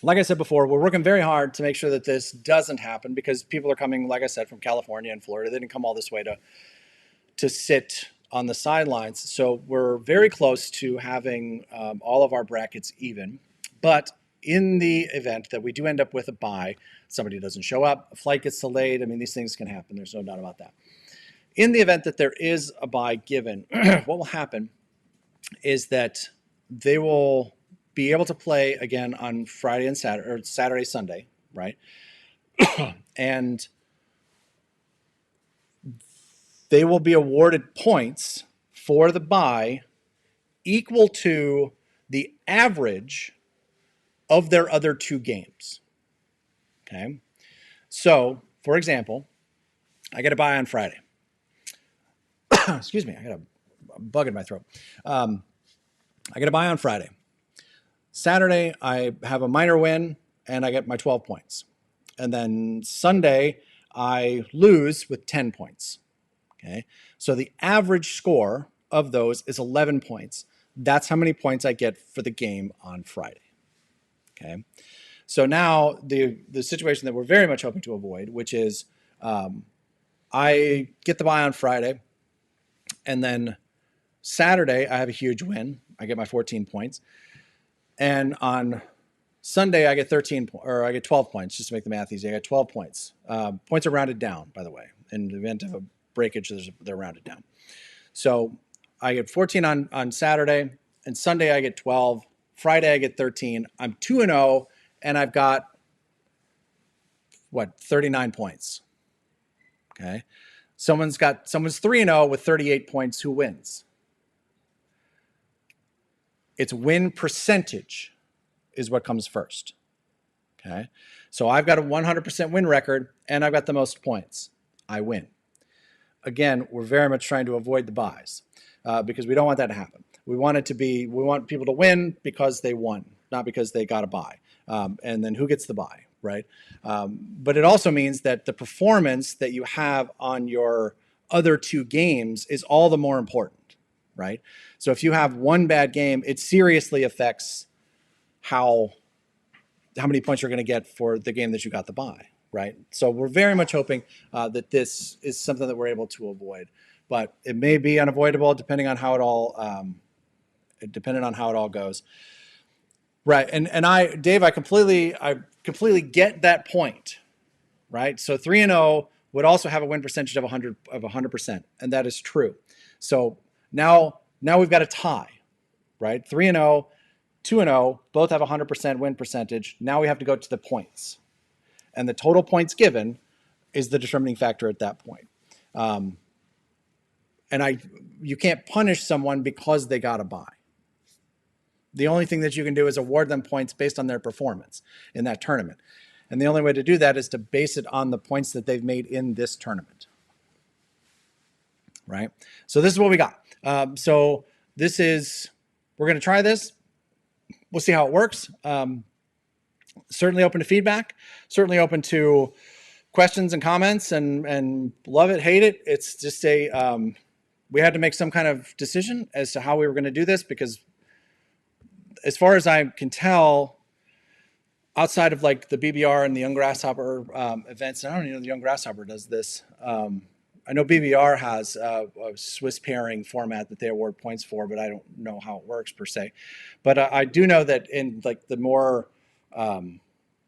Like I said before, we're working very hard to make sure that this doesn't happen because people are coming, like I said, from California and Florida. They didn't come all this way to sit on the sidelines. So we're very close to having all of our brackets even. But in the event that we do end up with a buy, somebody doesn't show up, a flight gets delayed. I mean, these things can happen. There's no doubt about that. In the event that there is a buy given, what will happen is that they will be able to play again on Friday and Saturday, or Saturday, Sunday, right? And they will be awarded points for the buy equal to the average of their other two games. Okay. So, for example, I get a buy on Friday. Excuse me, I got a bug in my throat. I get a buy on Friday. Saturday, I have a minor win and I get my 12 points. And then Sunday, I lose with 10 points. Okay. So the average score of those is 11 points. That's how many points I get for the game on Friday. Okay. So now the situation that we're very much hoping to avoid, which is I get the buy on Friday, and then Saturday I have a huge win. I get my 14 points. And on Sunday I get 12 points, just to make the math easy. I get 12 points. Points are rounded down, by the way. In the event of a breakage, they're rounded down. So I get 14 on Saturday, and Sunday I get 12. Friday I get 13. I'm 2-0, and I've got 39 points. Okay. Someone's 3-0 with 38 points. Who wins? It's win percentage is what comes first. Okay. So I've got a 100% win record and I've got the most points. I win. Again, we're very much trying to avoid the buys because we don't want that to happen. We want people to win because they won, not because they got a buy. And then who gets the buy, right? But it also means that the performance that you have on your other two games is all the more important, right? So if you have one bad game, it seriously affects how many points you're going to get for the game that you got the buy, right? So we're very much hoping that this is something that we're able to avoid, but it may be unavoidable depending on how it all goes. Right. And Dave, I completely get that point, right? So 3-0 would also have a win percentage of 100%. And that is true. So now we've got a tie, right? 3-0, 2-0, both have 100% win percentage. Now we have to go to the points, and the total points given is the determining factor at that point. And you can't punish someone because they got a buy. The only thing that you can do is award them points based on their performance in that tournament. And the only way to do that is to base it on the points that they've made in this tournament. Right? So this is what we got. So this is, we're going to try this. We'll see how it works. Certainly open to feedback, certainly open to questions and comments, and love it, hate it. It's just we had to make some kind of decision as to how we were going to do this, because as far as I can tell, outside of like the BBR and the Young Grasshopper events, I don't even know the Young Grasshopper does this. I know BBR has a Swiss pairing format that they award points for, but I don't know how it works per se. But I do know that in like the more kind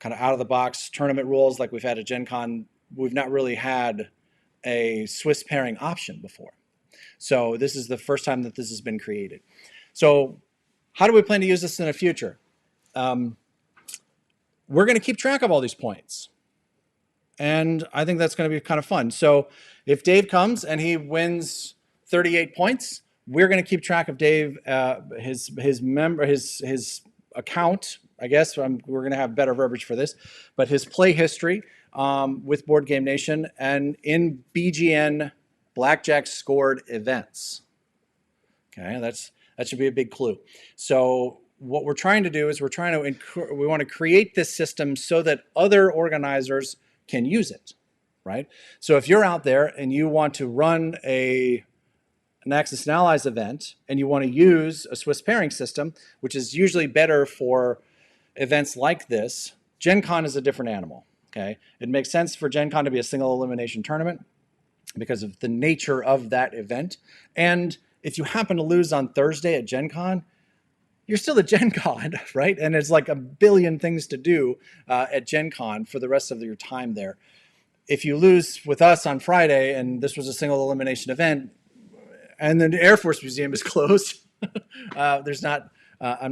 of out of the box tournament rules, like we've had at Gen Con, we've not really had a Swiss pairing option before. So this is the first time that this has been created. So how do we plan to use this in the future? We're going to keep track of all these points. And I think that's going to be kind of fun. So if Dave comes and he wins 38 points, we're going to keep track of Dave, his account, I guess. We're going to have better verbiage for this, but his play history with Board Game Nation and in BGN blackjack scored events. Okay, that should be a big clue. So what we're trying to do is we want to create this system so that other organizers can use it, right? So if you're out there and you want to run an Axis and Allies event and you want to use a Swiss pairing system, which is usually better for events like this, Gen Con is a different animal, okay? It makes sense for Gen Con to be a single elimination tournament because of the nature of that event. And if you happen to lose on Thursday at Gen Con, you're still at Gen Con, right? And it's like a billion things to do at Gen Con for the rest of your time there. If you lose with us on Friday and this was a single elimination event and the Air Force Museum is closed, I'm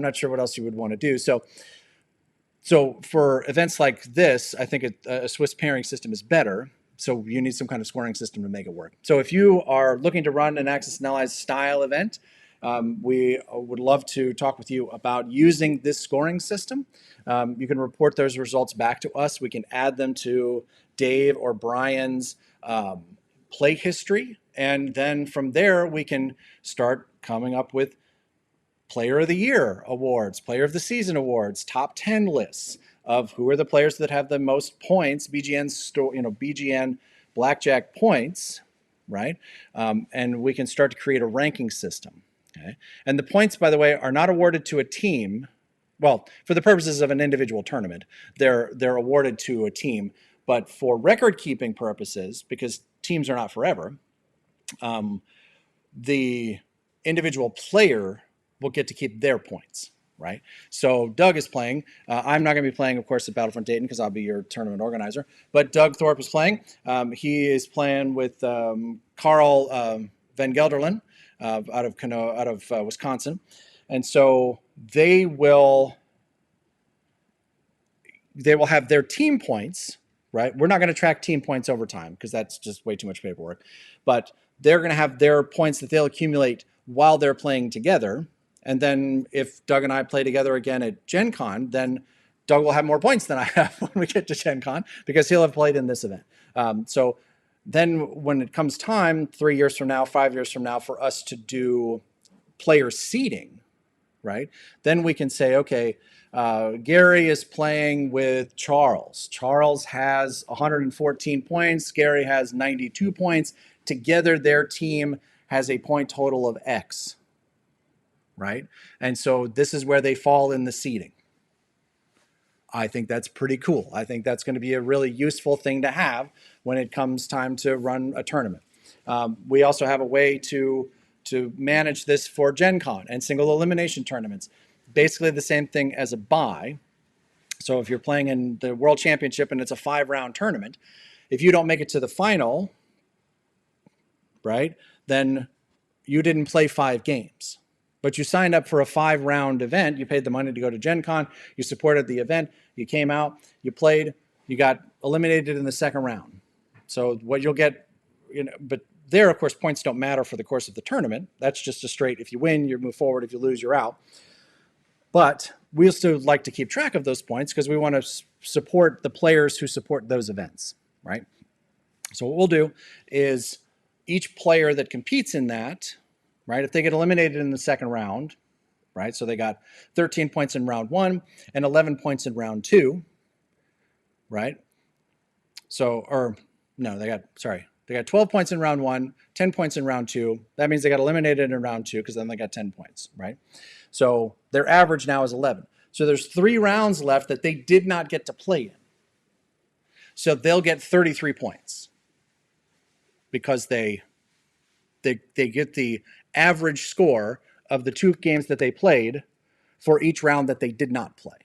not sure what else you would want to do. So for events like this, I think a Swiss pairing system is better. So you need some kind of scoring system to make it work. So if you are looking to run an Axis and Allies style event, we would love to talk with you about using this scoring system. You can report those results back to us. We can add them to Dave or Brian's play history. And then from there, we can start coming up with Player of the Year awards, Player of the Season awards, top 10 lists of who are the players that have the most points, BGN blackjack points, right? And we can start to create a ranking system. Okay. And the points, by the way, are not awarded to a team. Well, for the purposes of an individual tournament, they're awarded to a team. But for record-keeping purposes, because teams are not forever, the individual player will get to keep their points, right? So Doug is playing. I'm not going to be playing, of course, at Battlefront Dayton because I'll be your tournament organizer. But Doug Thorpe is playing. He is playing with Carl Van Gelderland. Out of Wisconsin, and so they will have their team points, right? We're not going to track team points over time because that's just way too much paperwork, but they're going to have their points that they'll accumulate while they're playing together, and then if Doug and I play together again at Gen Con, then Doug will have more points than I have when we get to Gen Con because he'll have played in this event. So then when it comes time, 3 years from now, 5 years from now, for us to do player seeding, right? Then we can say, okay, Gary is playing with Charles. Charles has 114 points. Gary has 92 points. Together, their team has a point total of X, right? And so this is where they fall in the seeding. I think that's pretty cool. I think that's going to be a really useful thing to have when it comes time to run a tournament. We also have a way to manage this for Gen Con and single elimination tournaments. Basically the same thing as a bye. So if you're playing in the World Championship and it's a 5-round tournament, if you don't make it to the final, right, then you didn't play 5 games. But you signed up for a 5-round event. You paid the money to go to Gen Con. You supported the event. You came out. You played. You got eliminated in the second round. So what you'll get, but there, of course, points don't matter for the course of the tournament. That's just a straight, if you win, you move forward. If you lose, you're out. But we still like to keep track of those points because we want to support the players who support those events, right? So what we'll do is each player that competes in that, right, if they get eliminated in the second round, right, so they got 13 points in round 1 and 11 points in round 2, right? So, or no, they got 12 points in round 1, 10 points in round 2. That means they got eliminated in round 2 because then they got 10 points, right? So their average now is 11. So there's 3 rounds left that they did not get to play in. So they'll get 33 points because they get the average score of the 2 games that they played for each round that they did not play.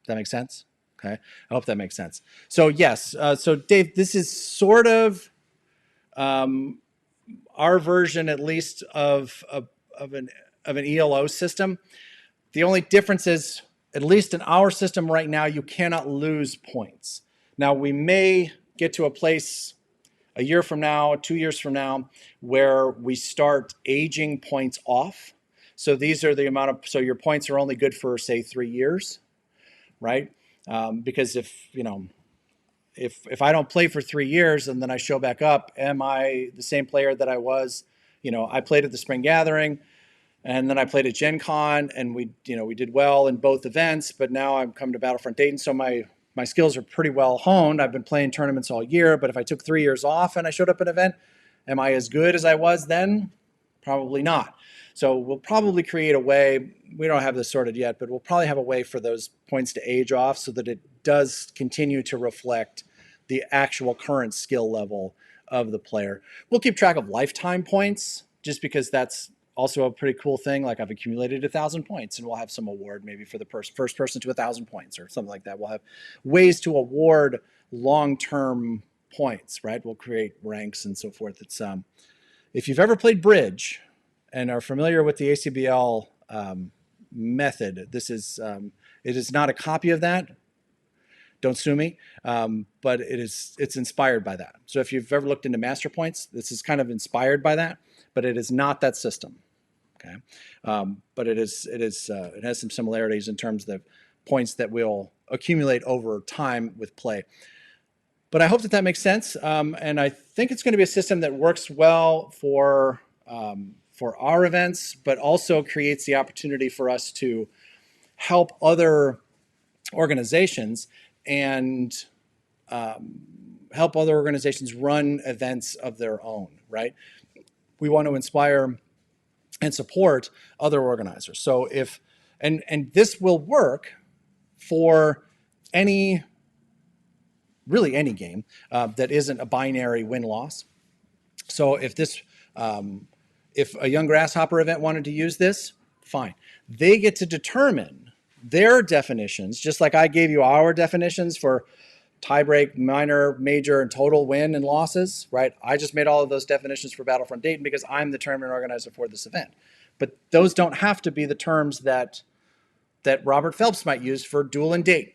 Does that make sense? Okay, I hope that makes sense. So yes, so Dave, this is sort of our version, at least, of an ELO system. The only difference is, at least in our system right now, you cannot lose points. Now, we may get to a place a year from now, 2 years from now, where we start aging points off. So these are the amount of, so your points are only good for, say, 3 years, right? Because if I don't play for 3 years and then I show back up, am I the same player that I was? I played at the Spring Gathering, and then I played at Gen Con, and we did well in both events, but now I'm come to Battlefront Dayton, so my skills are pretty well honed. I've been playing tournaments all year, but if I took 3 years off and I showed up at an event, am I as good as I was then? Probably not. So we'll probably create a way, we don't have this sorted yet, but we'll probably have a way for those points to age off so that it does continue to reflect the actual current skill level of the player. We'll keep track of lifetime points just because that's also a pretty cool thing. Like, I've accumulated 1,000 points, and we'll have some award maybe for the first person to 1,000 points or something like that. We'll have ways to award long-term points, right? We'll create ranks and so forth. It's if you've ever played Bridge and are familiar with the ACBL method, this is it is not a copy of that. Don't sue me, but it's inspired by that. So if you've ever looked into master points, this is kind of inspired by that, but it is not that system. Okay, but it has some similarities in terms of the points that we'll accumulate over time with play. But I hope that makes sense, and I think it's going to be a system that works well for our events, but also creates the opportunity for us to help other organizations and help other organizations run events of their own, right? We want to inspire and support other organizers. So if, and this will work for really any game that isn't a binary win-loss. So if if a Young Grasshopper event wanted to use this, fine. They get to determine their definitions, just like I gave you our definitions for tiebreak, minor, major, and total win and losses, right? I just made all of those definitions for Battlefront Dayton because I'm the tournament organizer for this event. But those don't have to be the terms that Robert Phelps might use for Duel and Date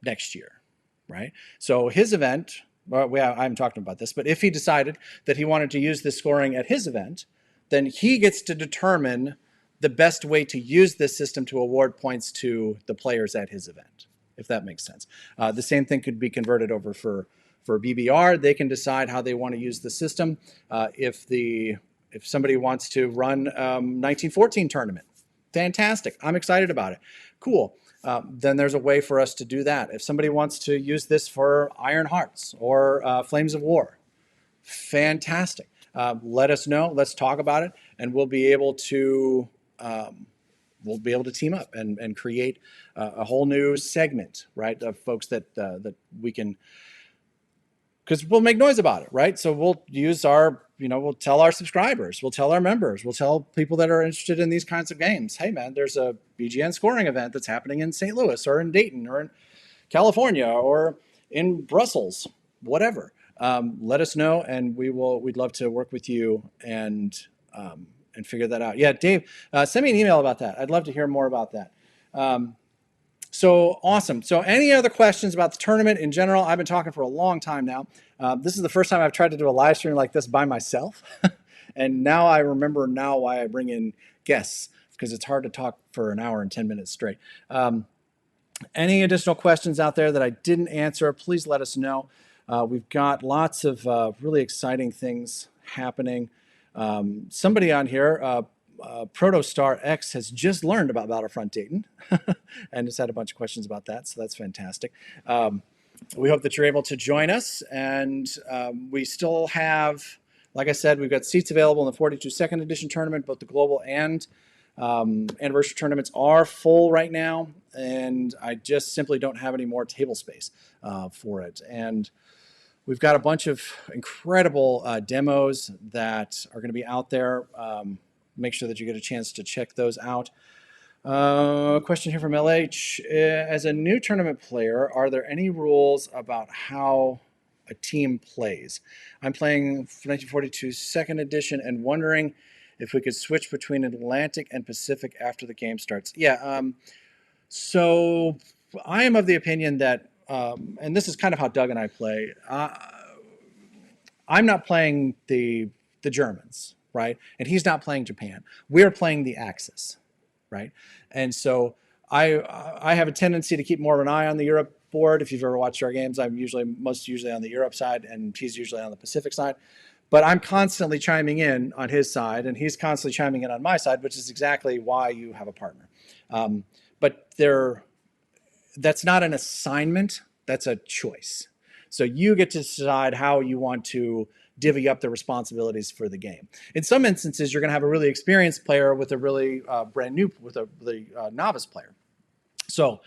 next year, right? So his event, well, I'm talking about this, but if he decided that he wanted to use this scoring at his event, then he gets to determine the best way to use this system to award points to the players at his event, if that makes sense. The same thing could be converted over for BBR. They can decide how they want to use the system. If somebody wants to run 1914 tournament, fantastic. I'm excited about it. Cool. Then there's a way for us to do that. If somebody wants to use this for Iron Hearts or Flames of War, fantastic. Let us know. Let's talk about it, and we'll be able to team up and create a whole new segment, right, of folks that we can, because we'll make noise about it, right? So we'll use we'll tell our subscribers, we'll tell our members, we'll tell people that are interested in these kinds of games, hey man, there's a BGN scoring event that's happening in St. Louis or in Dayton or in California or in Brussels, whatever. Let us know, and we'd love to work with you and figure that out. Yeah, Dave, send me an email about that. I'd love to hear more about that. So awesome. So any other questions about the tournament in general? I've been talking for a long time now. This is the first time I've tried to do a live stream like this by myself. And now I remember why I bring in guests, because it's hard to talk for an hour and 10 minutes straight. Any additional questions out there that I didn't answer, please let us know. We've got lots of really exciting things happening. Somebody on here, Protostar X, has just learned about Battlefront Dayton and has had a bunch of questions about that, so that's fantastic. We hope that you're able to join us, and we still have, like I said, we've got seats available in the 42 second edition tournament. Both the global and anniversary tournaments are full right now, and I just simply don't have any more table space for it. And we've got a bunch of incredible demos that are going to be out there. Make sure that you get a chance to check those out. Question here from LH. As a new tournament player, are there any rules about how a team plays? I'm playing 1942 second edition and wondering if we could switch between Atlantic and Pacific after the game starts. Yeah, so I am of the opinion that, and this is kind of how Doug and I play, I'm not playing the Germans, right? And he's not playing Japan. We're playing the Axis, right? And so I have a tendency to keep more of an eye on the Europe board. If you've ever watched our games, I'm most usually on the Europe side, and he's usually on the Pacific side. But I'm constantly chiming in on his side, and he's constantly chiming in on my side, which is exactly why you have a partner. But that's not an assignment, that's a choice. So you get to decide how you want to divvy up the responsibilities for the game. In some instances, you're going to have a really experienced player with a really novice player. So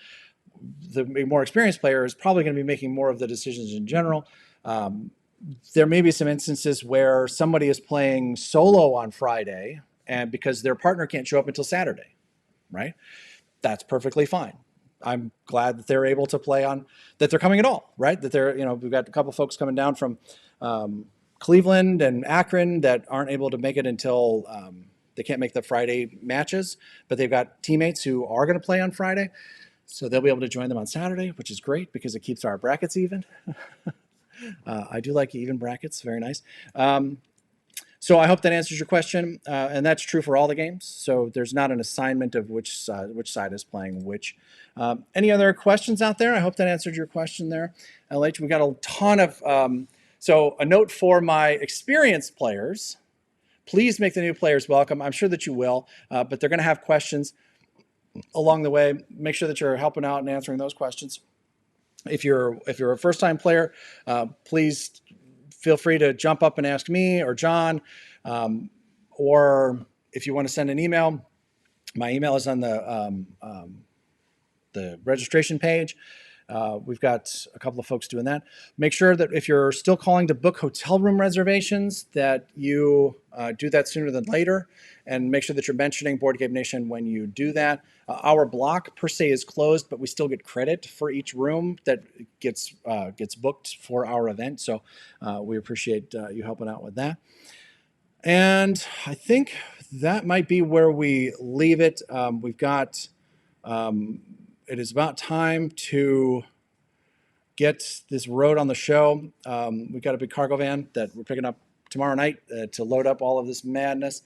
the more experienced player is probably going to be making more of the decisions in general. There may be some instances where somebody is playing solo on Friday, and because their partner can't show up until Saturday, right? That's perfectly fine. I'm glad that they're able to play that they're coming at all, right? That they're, we've got a couple folks coming down from Cleveland and Akron that aren't able to make it until they can't make the Friday matches, but they've got teammates who are going to play on Friday. So they'll be able to join them on Saturday, which is great because it keeps our brackets even. I do like even brackets, very nice. So I hope that answers your question, and that's true for all the games. So there's not an assignment of which side is playing which. Any other questions out there? I hope that answered your question there, LH. We got a ton of. So a note for my experienced players: please make the new players welcome. I'm sure that you will, but they're going to have questions along the way. Make sure that you're helping out and answering those questions. If you're a first-time player, please feel free to jump up and ask me or John, or if you want to send an email, my email is on the registration page. We've got a couple of folks doing that. Make sure that if you're still calling to book hotel room reservations, that you do that sooner than later, and make sure that you're mentioning Board Game Nation when you do that. Our block per se is closed, but we still get credit for each room that gets booked for our event. So we appreciate you helping out with that. And I think that might be where we leave it. We've got. It is about time to get this road on the show. We've got a big cargo van that we're picking up tomorrow night to load up all of this madness.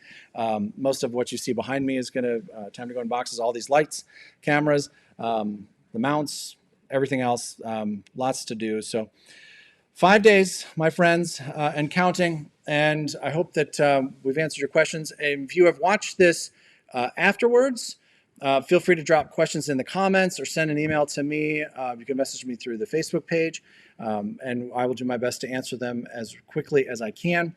Most of what you see behind me is going to time to go in boxes. All these lights, cameras, the mounts, everything else. Lots to do. So 5 days, my friends, and counting. And I hope that we've answered your questions. And if you have watched this afterwards, feel free to drop questions in the comments or send an email to me. You can message me through the Facebook page, and I will do my best to answer them as quickly as I can.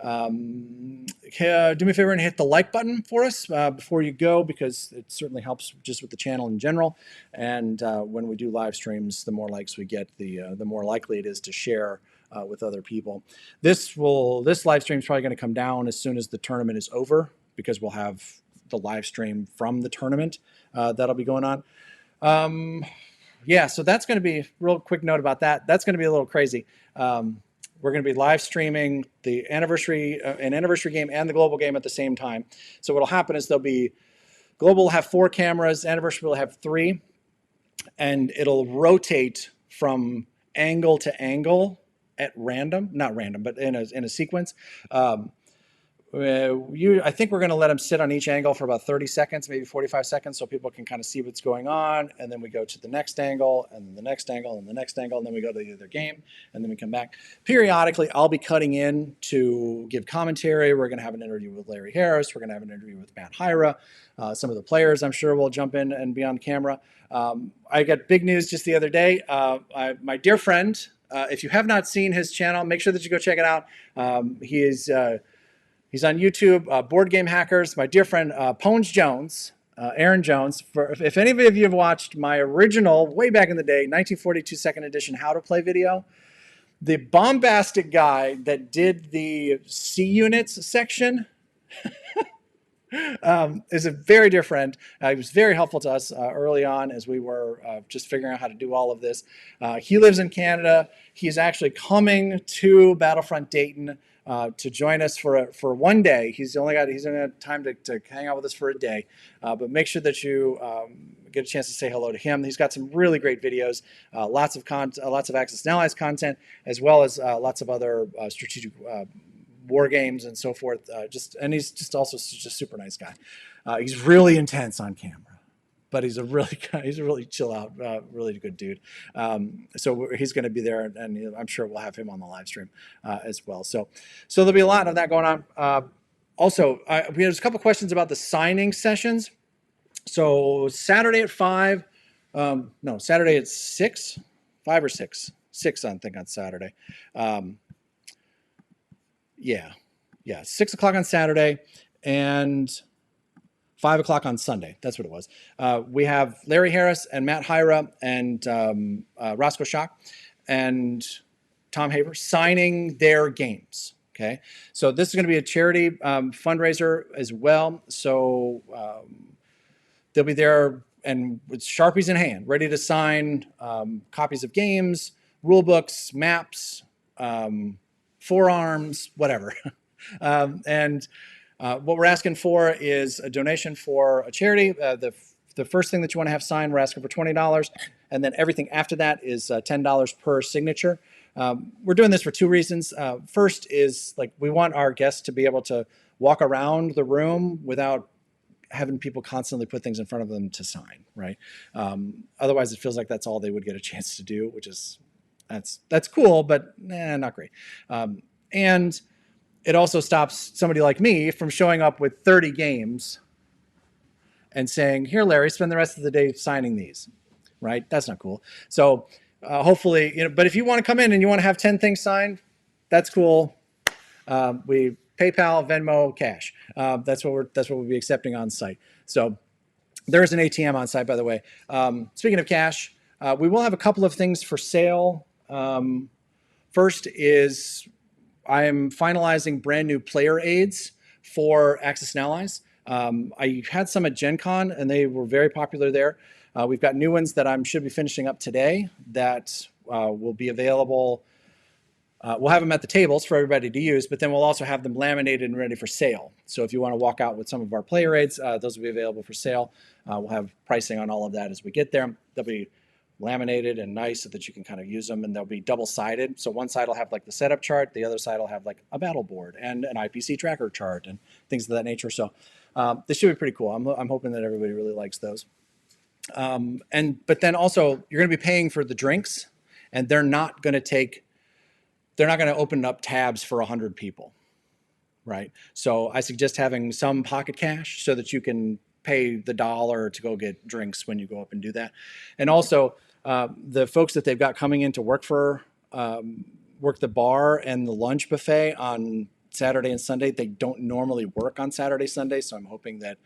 Do me a favor and hit the like button for us before you go, because it certainly helps just with the channel in general. And when we do live streams, the more likes we get, the more likely it is to share with other people. This live stream is probably going to come down as soon as the tournament is over, because we'll have the live stream from the tournament that'll be going on. Yeah, so that's going to be a real quick note about that. That's going to be a little crazy. We're going to be live streaming the anniversary game and the global game at the same time. So what'll happen is global will have 4 cameras, anniversary will have 3, and it'll rotate from angle to angle at random, not random, but in a sequence. I think we're going to let them sit on each angle for about 30 seconds, maybe 45 seconds, so people can kind of see what's going on. And then we go to the next angle, and then the next angle, and the next angle, and then we go to the other game, and then we come back. Periodically, I'll be cutting in to give commentary. We're going to have an interview with Larry Harris. We're going to have an interview with Matt Hyra. Some of the players, I'm sure, will jump in and be on camera. I got big news just the other day. My dear friend, if you have not seen his channel, make sure that you go check it out. He's on YouTube, Board Game Hackers. My dear friend, Pones Jones, Aaron Jones. If any of you have watched my original, way back in the day, 1942 second edition How to Play video, the bombastic guy that did the C units section is a very dear friend. He was very helpful to us early on as we were just figuring out how to do all of this. He lives in Canada. He's actually coming to Battlefront Dayton to join us for one day. He's only got time to hang out with us for a day, but make sure that you get a chance to say hello to him. He's got some really great videos, lots of Axis and Allies content, as well as lots of other strategic war games and so forth. And he's just also just a super nice guy. He's really intense on camera, but he's a really chill out, really good dude. So he's going to be there, and I'm sure we'll have him on the live stream as well. So there'll be a lot of that going on. Also, there's a couple questions about the signing sessions. So Saturday at 5, Saturday at 6, 5 or 6, 6 I think on Saturday. Yeah, 6 o'clock on Saturday and 5 o'clock on Sunday. That's what it was. We have Larry Harris and Matt Hyra and Rosco Schock and Tom Haver signing their games. Okay, so this is going to be a charity fundraiser as well. So they'll be there and with Sharpies in hand, ready to sign copies of games, rule books, maps, forearms, whatever. What we're asking for is a donation for a charity. The first thing that you want to have signed, we're asking for $20, and then everything after that is $10 per signature. We're doing this for two reasons. First is we want our guests to be able to walk around the room without having people constantly put things in front of them to sign, right? Otherwise, it feels like that's all they would get a chance to do, which is that's cool, but not great. And it also stops somebody like me from showing up with 30 games and saying, "Here, Larry, spend the rest of the day signing these," right? That's not cool. So hopefully, but if you want to come in and you want to have 10 things signed, that's cool. We PayPal, Venmo, cash. That's what we'll be accepting on site. So there is an ATM on site, by the way. Speaking of cash, we will have a couple of things for sale. First is I am finalizing brand new player aids for Axis and Allies. I had some at Gen Con, and they were very popular there. We've got new ones that I should be finishing up today that will be available. We'll have them at the tables for everybody to use, but then we'll also have them laminated and ready for sale. So if you want to walk out with some of our player aids, those will be available for sale. We'll have pricing on all of that as we get there. They'll be laminated and nice so that you can kind of use them, and they'll be double-sided. So one side will have the setup chart, the other side will have a battle board and an IPC tracker chart and things of that nature. So this should be pretty cool. I'm hoping that everybody really likes those. But then also you're going to be paying for the drinks, and they're not going to open up tabs for 100 people, right? So I suggest having some pocket cash so that you can pay the $1 to go get drinks when you go up and do that. And also the folks that they've got coming in to work the bar and the lunch buffet on Saturday and Sunday, they don't normally work on Saturday, Sunday. So I'm hoping that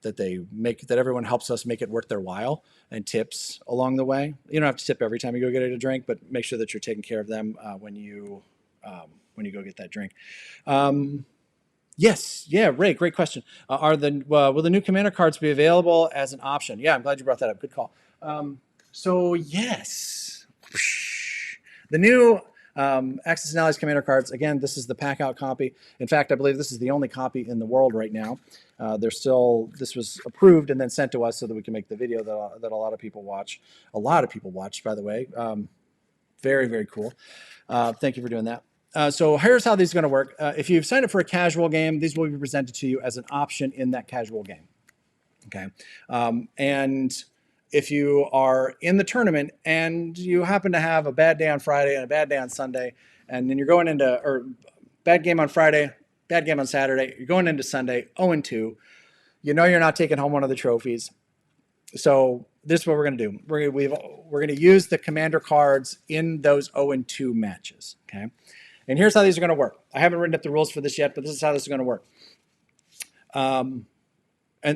that everyone helps us make it worth their while and tips along the way. You don't have to tip every time you go get a drink, but make sure that you're taking care of them when you go get that drink. Yes, yeah, Ray, great question. Will the new commander cards be available as an option? Yeah, I'm glad you brought that up. Good call. So yes, the new Axis and Allies commander cards. Again, this is the pack out copy. In fact, I believe this is the only copy in the world right now. This was approved and then sent to us so that we can make the video that a lot of people watch. A lot of people watched, by the way. Very, very cool. Thank you for doing that. So here's how these are going to work. If you've signed up for a casual game, these will be presented to you as an option in that casual game. Okay. And if you are in the tournament and you happen to have a bad day on Friday and a bad day on Sunday, and then you're going into, or bad game on Friday, bad game on Saturday, you're going into Sunday 0-2, you know you're not taking home one of the trophies. So this is what we're going to do. We're going to use the commander cards in those 0-2 matches. Okay. And here's how these are going to work. I haven't written up the rules for this yet, but this is how this is going to work. And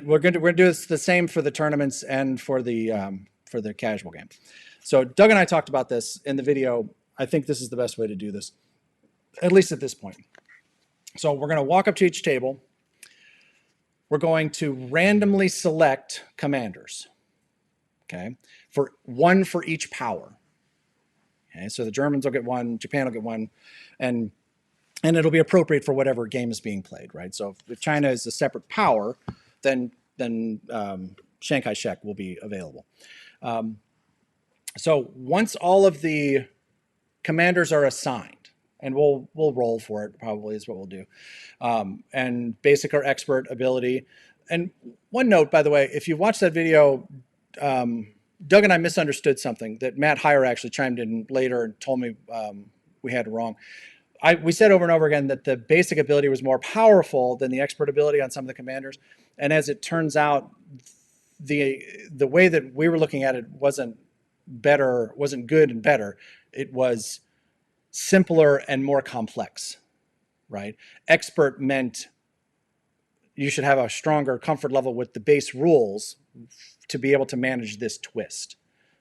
we're going to do this the same for the tournaments and for the casual game. So Doug and I talked about this in the video. I think this is the best way to do this, at least at this point. So we're going to walk up to each table. We're going to randomly select commanders, okay, for one for each power. Okay, so the Germans will get one, Japan will get one, and it'll be appropriate for whatever game is being played, right? So if China is a separate power, then Chiang Kai-shek will be available. So once all of the commanders are assigned, and we'll roll for it, probably is what we'll do, and basic or expert ability. And one note, by the way, if you watch that video, Doug and I misunderstood something that Matt Hyra actually chimed in later and told me we had it wrong. We said over and over again that the basic ability was more powerful than the expert ability on some of the commanders. And as it turns out, the way that we were looking at it wasn't good and better. It was simpler and more complex, right? Expert meant you should have a stronger comfort level with the base rules to be able to manage this twist,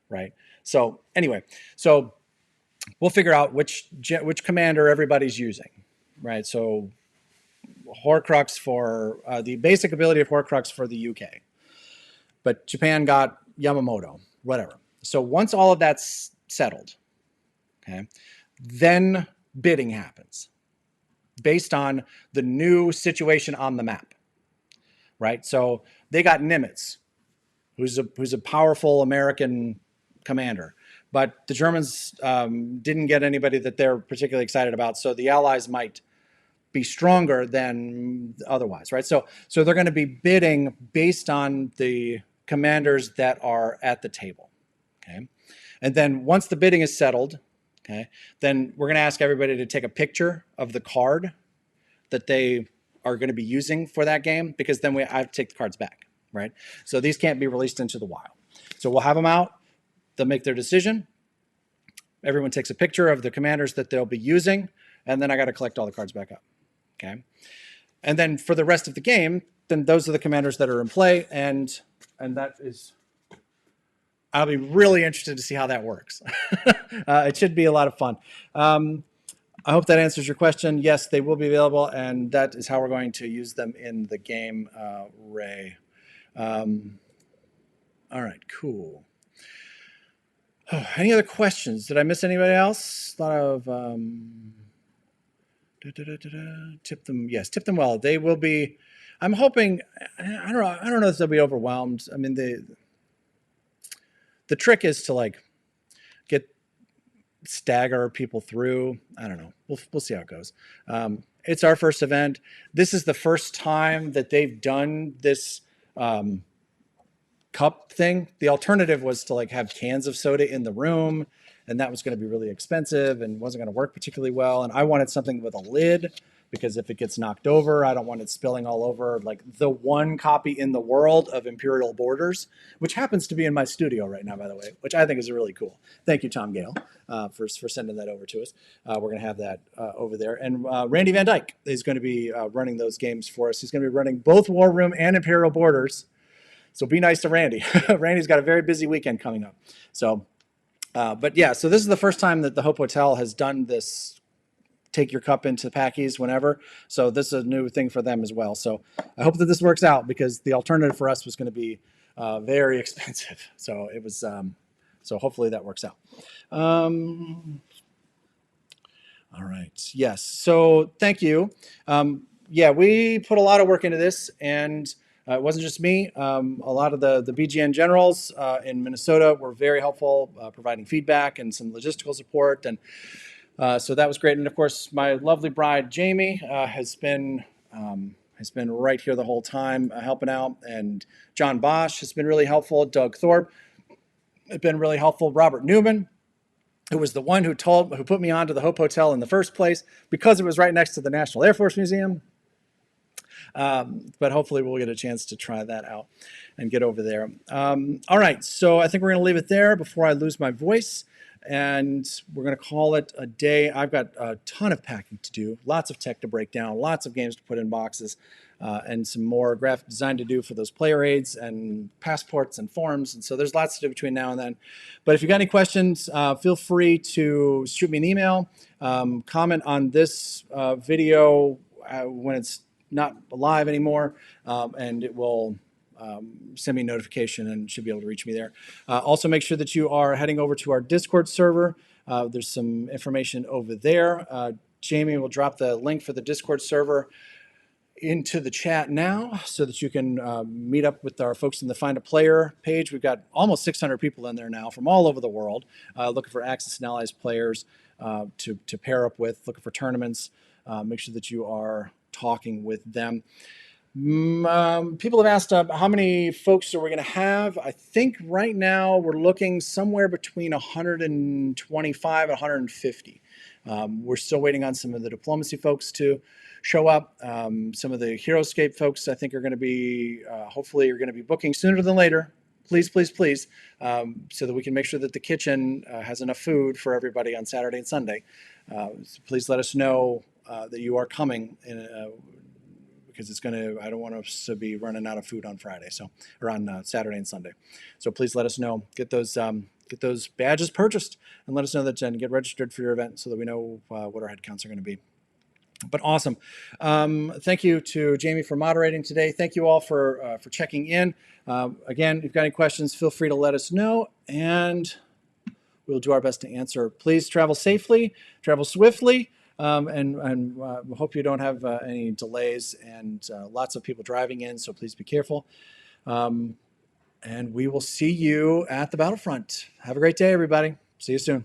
right? So anyway, so we'll figure out which commander everybody's using, right? So Horcrux for the basic ability of Horcrux for the UK, but Japan got Yamamoto, whatever. So once all of that's settled, okay, then bidding happens based on the new situation on the map, right? So they got Nimitz, who's a powerful American commander, but the Germans didn't get anybody that they're particularly excited about. So the Allies might be stronger than otherwise, right? So they're going to be bidding based on the commanders that are at the table, okay? And then once the bidding is settled, okay, then we're going to ask everybody to take a picture of the card that they are going to be using for that game, because then I have to take the cards back, right? So these can't be released into the wild. So we'll have them out. They'll make their decision. Everyone takes a picture of the commanders that they'll be using, and then I got to collect all the cards back up, okay? And then for the rest of the game, then those are the commanders that are in play, and that is... I'll be really interested to see how that works. It should be a lot of fun. I hope that answers your question. Yes, they will be available, and that is how we're going to use them in the game, Ray. All right, cool. Oh, any other questions? Did I miss anybody else? A lot of tip them. Yes, tip them well. They will be. I'm hoping. I don't know if they'll be overwhelmed. I mean, the trick is to stagger people through. I don't know. We'll see how it goes. It's our first event. This is the first time that they've done this cup thing. The alternative was to have cans of soda in the room, and that was going to be really expensive and wasn't going to work particularly well. And I wanted something with a lid, because if it gets knocked over, I don't want it spilling all over. The one copy in the world of Imperial Borders, which happens to be in my studio right now, by the way, which I think is really cool. Thank you, Tom Gale, for sending that over to us. We're going to have that over there. And Randy Van Dyke is going to be running those games for us. He's going to be running both War Room and Imperial Borders. So be nice to Randy. Randy's got a very busy weekend coming up. So, but yeah, so this is the first time that the Hope Hotel has done this, take your cup into Packies whenever. So this is a new thing for them as well. So I hope that this works out, because the alternative for us was going to be very expensive. So it was, so hopefully that works out. All right. Yes. So thank you. Yeah, we put a lot of work into this, and it wasn't just me. A lot of the BGN generals in Minnesota were very helpful, providing feedback and some logistical support. And So that was great. And of course, my lovely bride, Jamie, has been right here the whole time helping out. And John Bosch has been really helpful. Doug Thorpe has been really helpful. Robert Newman, who was the one who put me onto the Hope Hotel in the first place because it was right next to the National Air Force Museum. But hopefully we'll get a chance to try that out and get over there. All right, so I think we're going to leave it there before I lose my voice. And we're going to call it a day. I've got a ton of packing to do, lots of tech to break down, lots of games to put in boxes, and some more graphic design to do for those player aids and passports and forms. And so there's lots to do between now and then. But if you got any questions, feel free to shoot me an email, comment on this video when it's not live anymore, and it will send me a notification and should be able to reach me there. Also, make sure that you are heading over to our Discord server. There's some information over there. Jamie will drop the link for the Discord server into the chat now so that you can meet up with our folks in the Find a Player page. We've got almost 600 people in there now from all over the world looking for Axis and Allies players to pair up with, looking for tournaments. Make sure that you are talking with them. People have asked how many folks are we going to have. I think right now we're looking somewhere between 125 and 150. We're still waiting on some of the diplomacy folks to show up. Some of the HeroScape folks I think are going to be, hopefully are going to be booking sooner than later. Please, please, please, so that we can make sure that the kitchen has enough food for everybody on Saturday and Sunday. So please let us know that you are coming because it's going to, I don't want us to be running out of food on Friday, or on Saturday and Sunday. So please let us know, get those badges purchased, and let us know that, and get registered for your event so that we know what our head counts are going to be. But awesome. Thank you to Jamie for moderating today. Thank you all for checking in. Again, if you've got any questions, feel free to let us know, and we'll do our best to answer. Please travel safely, travel swiftly, and hope you don't have any delays, and lots of people driving in, so please be careful. And we will see you at the Battlefront. Have a great day, everybody. See you soon.